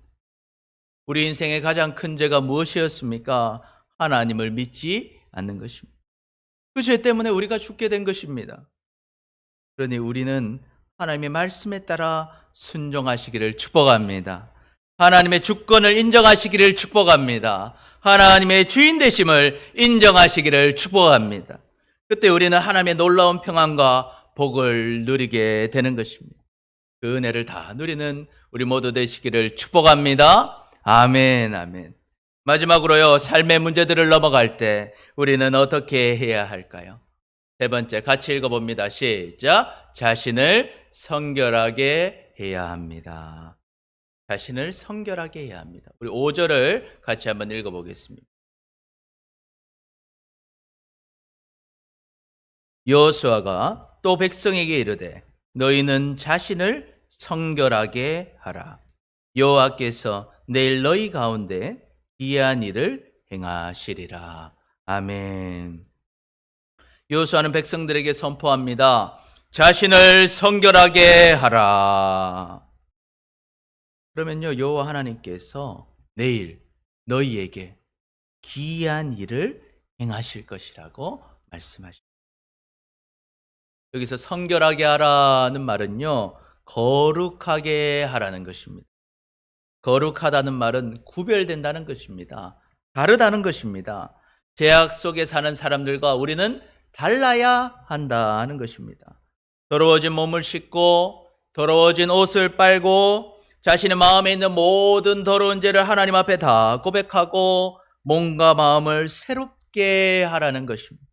A: 우리 인생의 가장 큰 죄가 무엇이었습니까? 하나님을 믿지 않는 것입니다. 그 죄 때문에 우리가 죽게 된 것입니다. 그러니 우리는 하나님의 말씀에 따라 순종하시기를 축복합니다. 하나님의 주권을 인정하시기를 축복합니다. 하나님의 주인 되심을 인정하시기를 축복합니다. 그때 우리는 하나님의 놀라운 평안과 복을 누리게 되는 것입니다. 그 은혜를 다 누리는 우리 모두 되시기를 축복합니다. 아멘, 아멘. 마지막으로요, 삶의 문제들을 넘어갈 때 우리는 어떻게 해야 할까요? 세 번째, 같이 읽어봅니다. 시작. 자신을 성결하게 해야 합니다. 자신을 성결하게 해야 합니다. 우리 5절을 같이 한번 읽어보겠습니다. 여호수아가 또 백성에게 이르되 너희는 자신을 성결하게 하라. 여호와께서 내일 너희 가운데 기이한 일을 행하시리라. 아멘. 여호수아는 백성들에게 선포합니다. 자신을 성결하게 하라. 그러면요, 여호와 하나님께서 내일 너희에게 기이한 일을 행하실 것이라고 말씀하십니다. 여기서 성결하게 하라는 말은요, 거룩하게 하라는 것입니다. 거룩하다는 말은 구별된다는 것입니다. 다르다는 것입니다. 죄악 속에 사는 사람들과 우리는 달라야 한다는 것입니다. 더러워진 몸을 씻고 더러워진 옷을 빨고 자신의 마음에 있는 모든 더러운 죄를 하나님 앞에 다 고백하고 몸과 마음을 새롭게 하라는 것입니다.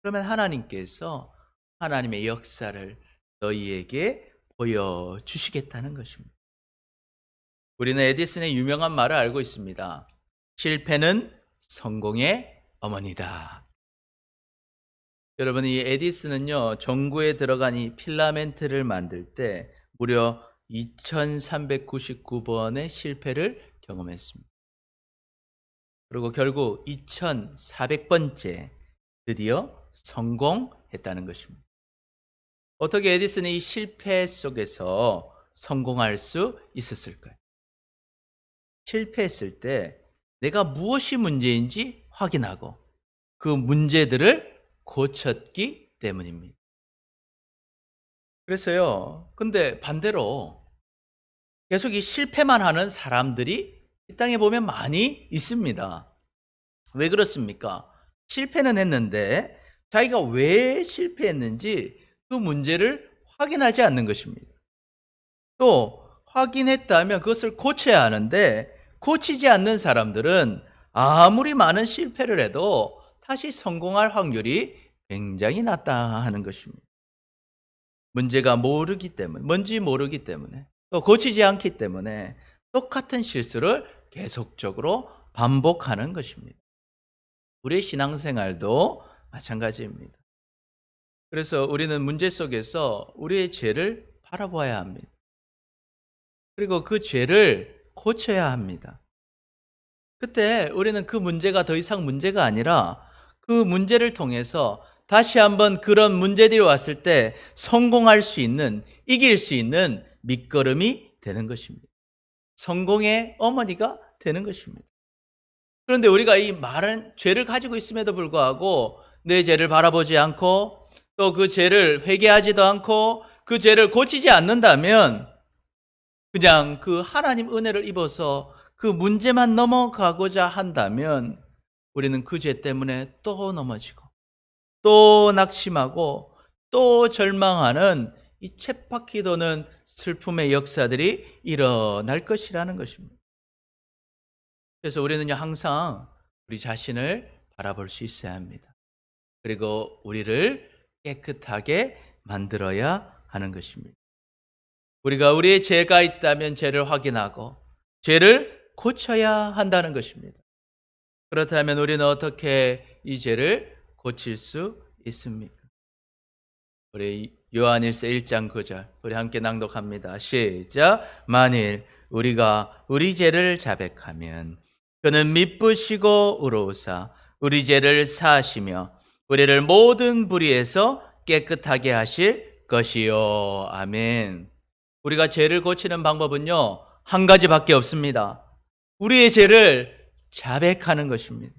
A: 그러면 하나님께서 하나님의 역사를 너희에게 보여주시겠다는 것입니다. 우리는 에디슨의 유명한 말을 알고 있습니다. 실패는 성공의 어머니다. 여러분, 이 에디슨은요, 전구에 들어간 이 필라멘트를 만들 때 무려 2399번의 실패를 경험했습니다. 그리고 결국 2400번째 드디어 성공했다는 것입니다. 어떻게 에디슨이 이 실패 속에서 성공할 수 있었을까요? 실패했을 때 내가 무엇이 문제인지 확인하고 그 문제들을 고쳤기 때문입니다. 그래서요, 근데 반대로 계속 이 실패만 하는 사람들이 이 땅에 보면 많이 있습니다. 왜 그렇습니까? 실패는 했는데 자기가 왜 실패했는지 그 문제를 확인하지 않는 것입니다. 또 확인했다면 그것을 고쳐야 하는데 고치지 않는 사람들은 아무리 많은 실패를 해도 다시 성공할 확률이 굉장히 낮다 하는 것입니다. 문제가 모르기 때문에, 뭔지 모르기 때문에, 또 고치지 않기 때문에 똑같은 실수를 계속적으로 반복하는 것입니다. 우리의 신앙생활도 마찬가지입니다. 그래서 우리는 문제 속에서 우리의 죄를 바라보아야 합니다. 그리고 그 죄를 고쳐야 합니다. 그때 우리는 그 문제가 더 이상 문제가 아니라 그 문제를 통해서 다시 한번 그런 문제들이 왔을 때 성공할 수 있는, 이길 수 있는 밑거름이 되는 것입니다. 성공의 어머니가 되는 것입니다. 그런데 우리가 이 많은 죄를 가지고 있음에도 불구하고 내 죄를 바라보지 않고 또 그 죄를 회개하지도 않고 그 죄를 고치지 않는다면 그냥 그 하나님 은혜를 입어서 그 문제만 넘어가고자 한다면 우리는 그 죄 때문에 또 넘어지고 또 낙심하고 또 절망하는 이 쳇바퀴 도는 슬픔의 역사들이 일어날 것이라는 것입니다. 그래서 우리는 항상 우리 자신을 바라볼 수 있어야 합니다. 그리고 우리를 깨끗하게 만들어야 하는 것입니다. 우리가 우리의 죄가 있다면 죄를 확인하고 죄를 고쳐야 한다는 것입니다. 그렇다면 우리는 어떻게 이 죄를 고칠 수 있습니까? 우리 요한일서 1장 9절 우리 함께 낭독합니다. 시작. 만일 우리가 우리 죄를 자백하면 그는 미쁘시고 의로우사 우리 죄를 사하시며 우리를 모든 불의에서 깨끗하게 하실 것이요. 아멘. 우리가 죄를 고치는 방법은요, 한 가지밖에 없습니다. 우리의 죄를 자백하는 것입니다.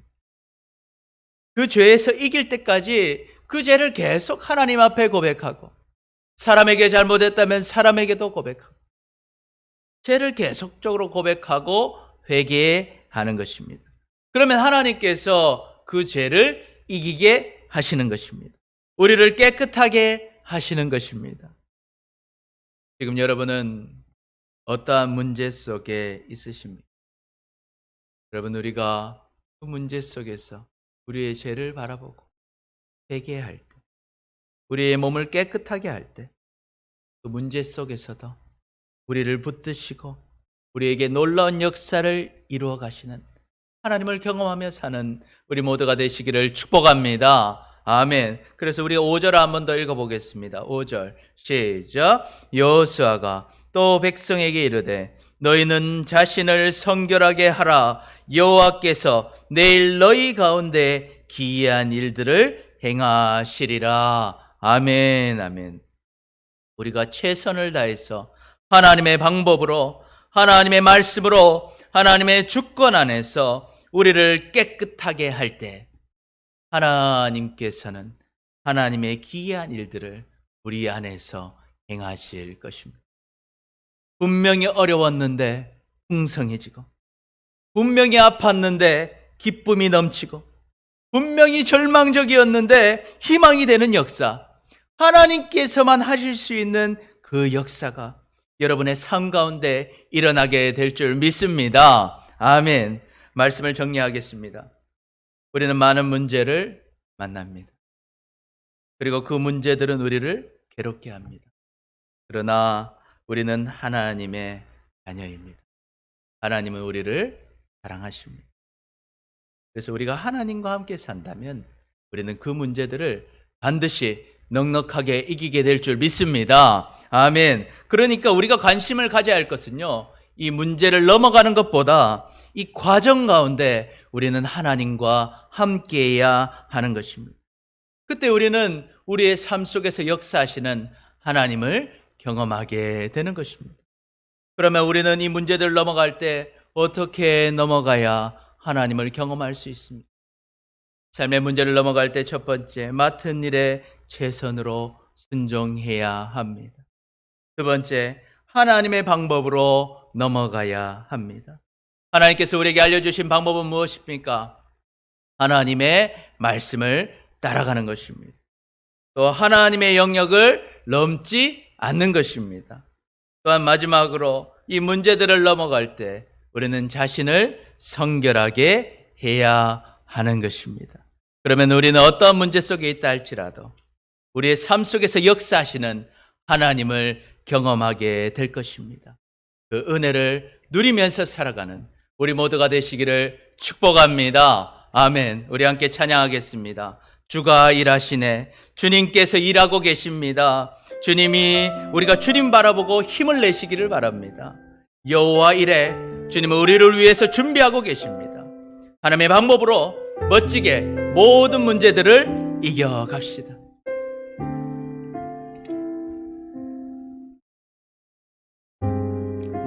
A: 그 죄에서 이길 때까지 그 죄를 계속 하나님 앞에 고백하고, 사람에게 잘못했다면 사람에게도 고백하고, 죄를 계속적으로 고백하고 회개하는 것입니다. 그러면 하나님께서 그 죄를 이기게 하시는 것입니다. 우리를 깨끗하게 하시는 것입니다. 지금 여러분은 어떠한 문제 속에 있으십니까? 여러분, 우리가 그 문제 속에서 우리의 죄를 바라보고 회개할 때, 우리의 몸을 깨끗하게 할 때, 그 문제 속에서도 우리를 붙드시고 우리에게 놀라운 역사를 이루어 가시는 하나님을 경험하며 사는 우리 모두가 되시기를 축복합니다. 아멘. 그래서 우리 5절 한 번 더 읽어보겠습니다. 5절 시작. 여호수아가 또 백성에게 이르되 너희는 자신을 성결하게 하라. 여호와께서 내일 너희 가운데 기이한 일들을 행하시리라. 아멘. 아멘. 우리가 최선을 다해서 하나님의 방법으로, 하나님의 말씀으로, 하나님의 주권 안에서 우리를 깨끗하게 할 때 하나님께서는 하나님의 기이한 일들을 우리 안에서 행하실 것입니다. 분명히 어려웠는데 풍성해지고, 분명히 아팠는데 기쁨이 넘치고, 분명히 절망적이었는데 희망이 되는 역사, 하나님께서만 하실 수 있는 그 역사가 여러분의 삶 가운데 일어나게 될 줄 믿습니다. 아멘. 말씀을 정리하겠습니다. 우리는 많은 문제를 만납니다. 그리고 그 문제들은 우리를 괴롭게 합니다. 그러나 우리는 하나님의 자녀입니다. 하나님은 우리를 사랑하십니다. 그래서 우리가 하나님과 함께 산다면 우리는 그 문제들을 반드시 넉넉하게 이기게 될 줄 믿습니다. 아멘. 그러니까 우리가 관심을 가져야 할 것은요, 이 문제를 넘어가는 것보다 이 과정 가운데 우리는 하나님과 함께해야 하는 것입니다. 그때 우리는 우리의 삶 속에서 역사하시는 하나님을 경험하게 되는 것입니다. 그러면 우리는 이 문제들을 넘어갈 때 어떻게 넘어가야 하나님을 경험할 수 있습니까? 삶의 문제를 넘어갈 때 첫 번째, 맡은 일에 최선으로 순종해야 합니다. 두 번째, 하나님의 방법으로 넘어가야 합니다. 하나님께서 우리에게 알려주신 방법은 무엇입니까? 하나님의 말씀을 따라가는 것입니다. 또 하나님의 영역을 넘지 않는 것입니다. 또한 마지막으로 이 문제들을 넘어갈 때 우리는 자신을 성결하게 해야 하는 것입니다. 그러면 우리는 어떤 문제 속에 있다 할지라도 우리의 삶 속에서 역사하시는 하나님을 경험하게 될 것입니다. 그 은혜를 누리면서 살아가는 우리 모두가 되시기를 축복합니다. 아멘. 우리 함께 찬양하겠습니다. 주가 일하시네. 주님께서 일하고 계십니다. 주님이 우리가 주님 바라보고 힘을 내시기를 바랍니다. 여호와 일에 주님은 우리를 위해서 준비하고 계십니다. 하나님의 방법으로 멋지게 모든 문제들을 이겨갑시다.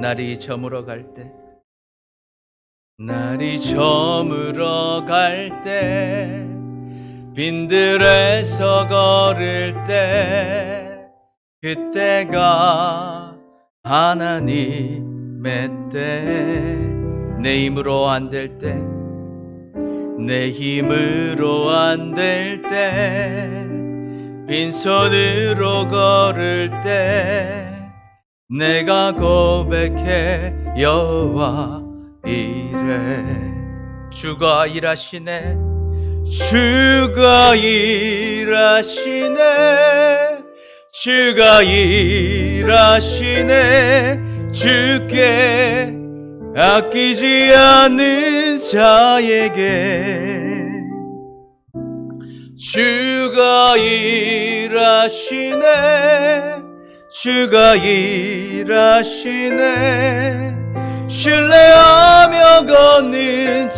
A: 날이 저물어 갈 때, 날이 저물어 갈 때, 빈들에서 걸을 때, 그때가 하나님의 때, 내 힘으로 안 될 때, 내 힘으로 안 될 때, 빈손으로 걸을 때, 내가 고백해 여호와 이래. 주가 일하시네. 주가 일하시네. 주가 일하시네. 주께 아끼지 않는 자에게 주가 일하시네. 주가 일하시네. 신뢰하며 걷는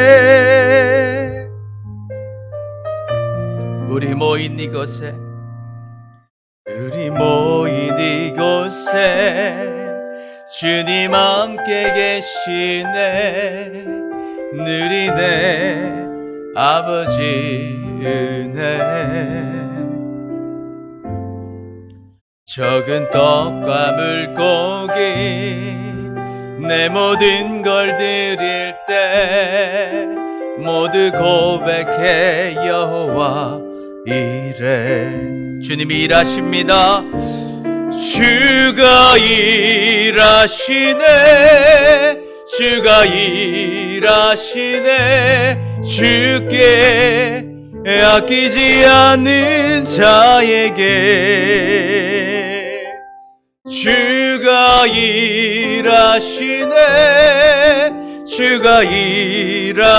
A: 자에게. 우리 모인 이곳에, 우리 모인 이곳에 주님 함께 계시네. 느리네 아버지 은혜. 적은 떡과 물고기 내 모든 걸 드릴 때 모두 고백해 여호와 이래. 주님이 일하십니다. 주가 일하시네. 주가 일하시네. 주께 아끼지 않는 자에게 주가 일하시네. 주가 일하시네.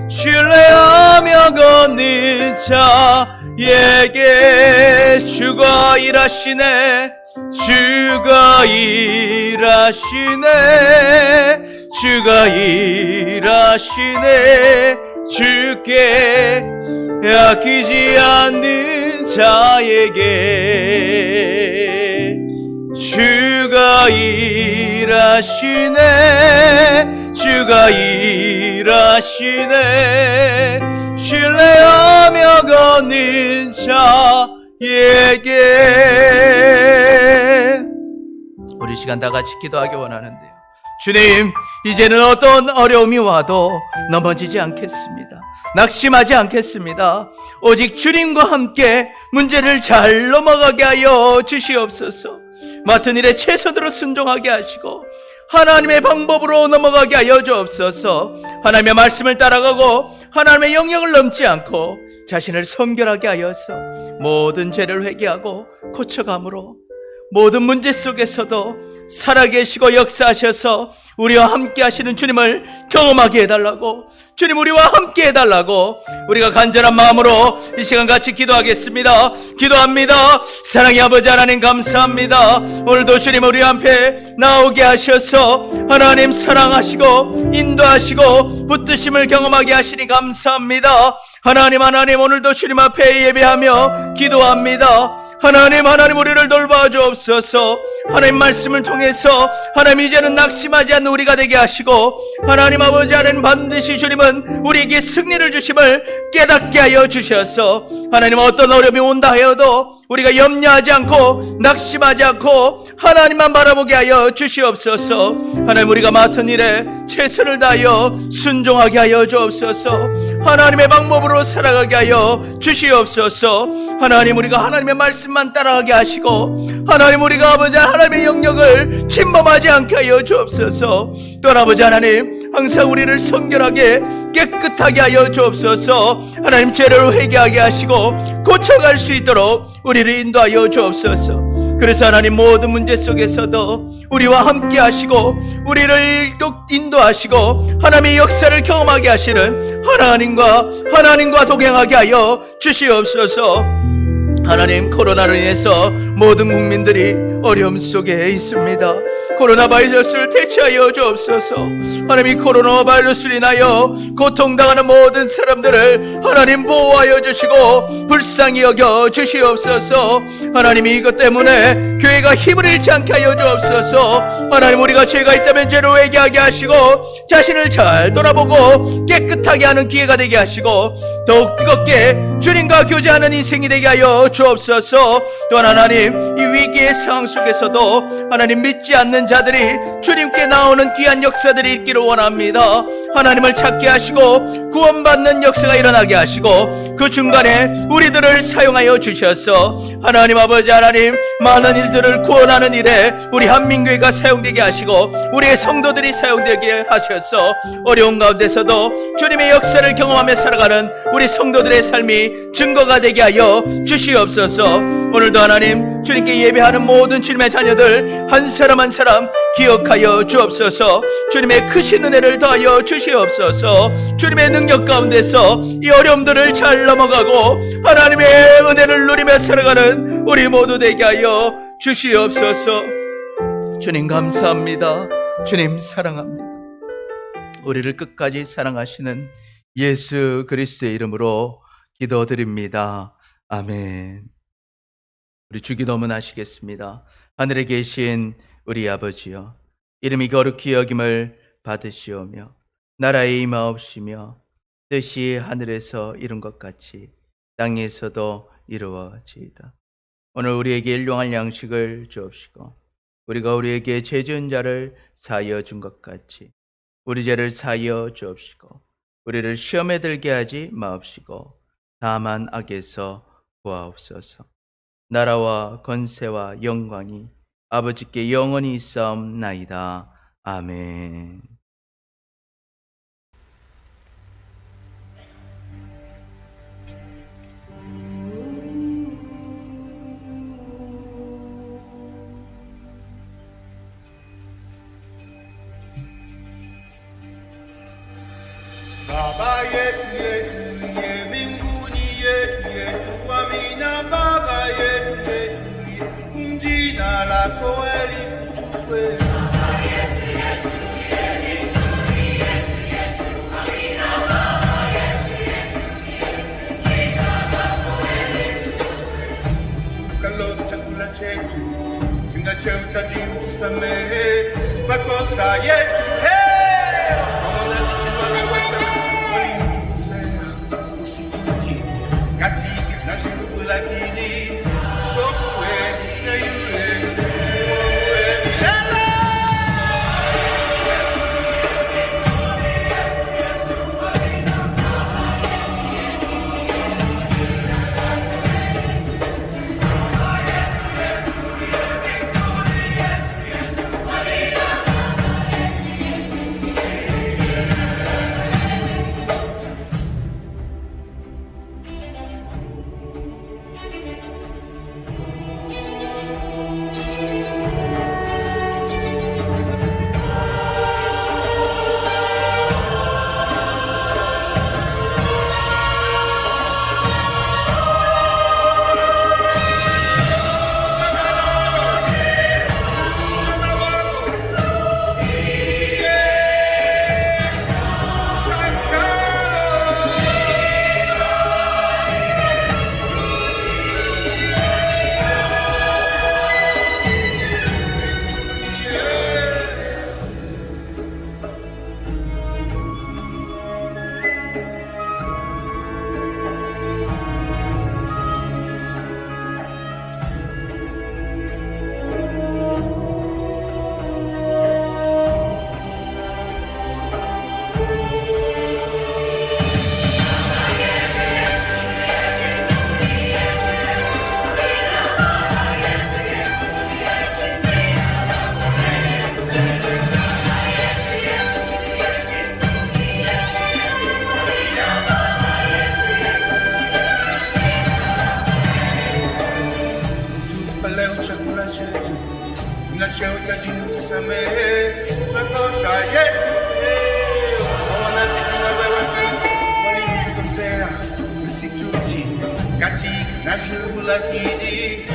A: 신뢰하며 걷는 자에게 주가 일하시네. 주가 일하시네. 주가 일하시네. 주께 아끼지 않는 자에게 주가 일하시네. 주가 일하시네. 신뢰하며 걷는 자에게. 우리 시간 다 같이 기도하기 원하는데요. 주님, 이제는 어떤 어려움이 와도 넘어지지 않겠습니다. 낙심하지 않겠습니다. 오직 주님과 함께 문제를 잘 넘어가게 하여 주시옵소서. 맡은 일에 최선으로 순종하게 하시고 하나님의 방법으로 넘어가게 하여 주옵소서. 하나님의 말씀을 따라가고 하나님의 영역을 넘지 않고 자신을 성결하게 하여서 모든 죄를 회개하고 고쳐감으로 모든 문제 속에서도 살아계시고 역사하셔서 우리와 함께 하시는 주님을 경험하게 해달라고, 주님 우리와 함께 해달라고 우리가 간절한 마음으로 이 시간 같이 기도하겠습니다. 기도합니다. 사랑의 아버지 하나님 감사합니다. 오늘도 주님 우리 앞에 나오게 하셔서 하나님 사랑하시고 인도하시고 붙드심을 경험하게 하시니 감사합니다. 하나님 오늘도 주님 앞에 예배하며 기도합니다. 하나님 우리를 돌봐 주옵소서. 하나님 말씀을 통해서 하나님 이제는 낙심하지 않는 우리가 되게 하시고 하나님 아버지 하나님 반드시 주님은 우리에게 승리를 주심을 깨닫게 하여 주셔서 하나님 어떤 어려움이 온다 하여도 우리가 염려하지 않고 낙심하지 않고 하나님만 바라보게 하여 주시옵소서. 하나님 우리가 맡은 일에 최선을 다하여 순종하게 하여 주옵소서. 하나님의 방법으로 살아가게 하여 주시옵소서. 하나님 우리가 하나님의 말씀만 따라가게 하시고 하나님 우리가 아버지 하나님의 영역을 침범하지 않게 하여 주옵소서. 또 아버지 하나님 항상 우리를 성결하게 깨끗하게 하여 주옵소서. 하나님 죄를 회개하게 하시고 고쳐갈 수 있도록 우리를 인도하여 주옵소서. 그래서 하나님 모든 문제 속에서도 우리와 함께 하시고 우리를 인도하시고 하나님의 역사를 경험하게 하시는 하나님과 동행하게 하여 주시옵소서. 하나님 코로나로 인해서 모든 국민들이 어려움 속에 있습니다. 코로나 바이러스를 퇴치하여 주옵소서. 하나님 이 코로나 바이러스로 인하여 고통당하는 모든 사람들을 하나님 보호하여 주시고 불쌍히 여겨 주시옵소서. 하나님 이것 때문에 교회가 힘을 잃지 않게 하여 주옵소서. 하나님 우리가 죄가 있다면 죄를 회개하게 하시고 자신을 잘 돌아보고 깨끗하게 하는 기회가 되게 하시고 더욱 뜨겁게 주님과 교제하는 인생이 되게 하여 주옵소서. 또한 하나님 이 위기의 상황 속에서도 하나님 믿지 않는 자들이 주님께 나오는 귀한 역사들이 있기를 원합니다. 하나님을 찾게 하시고 구원받는 역사가 일어나게 하시고 그 중간에 우리들을 사용하여 주셔서 하나님 아버지 하나님 많은 일들을 구원하는 일에 우리 한민교회가 사용되게 하시고 우리의 성도들이 사용되게 하셔서 어려운 가운데서도 주님의 역사를 경험하며 살아가는 우리 성도들의 삶이 증거가 되게 하여 주시옵소서. 오늘도 하나님 주님께 예배하는 모든 주님의 자녀들 한 사람 한 사람 기억하여 주옵소서. 주님의 크신 은혜를 더하여 주시옵소서. 주님의 능력 가운데서 이 어려움들을 잘 넘어가고 하나님의 은혜를 누리며 살아가는 우리 모두 되게 하여 주시옵소서. 주님 감사합니다. 주님 사랑합니다. 우리를 끝까지 사랑하시는 예수 그리스도의 이름으로 기도드립니다. 아멘. 우리 주기도문하시겠습니다. 하늘에 계신 우리 아버지여, 이름이 거룩히 여김을 받으시오며 나라의 임하옵시며 뜻이 하늘에서 이룬 것 같이 땅에서도 이루어지이다. 오늘 우리에게 일용할 양식을 주옵시고 우리가 우리에게 죄 지은 자를 사하여 준 것 같이 우리 죄를 사하여 주옵시고 우리를 시험에 들게 하지 마옵시고 다만 악에서 구하옵소서. 나라와 권세와 영광이 아버지께 영원히 있사옵나이다. 아멘.
B: Baba yetu yetu ye mbinguni yetu yetu, amina. Baba yetu yetu ye, jina lako litukuzwe. Baba yetu yetu ye mbinguni yetu yetu, amina. Baba yetu yetu ye, jina lako litukuzwe. Tukalo chakula chetu, chinga cheuta utusamehe makosa yetu, katika na shirika lakini sokwe na yule muombe milele. Tunahitaji utusamehe makosa yetu, maana sisi tunaweza sana waliotukosea, usitutie katika jaribu lakini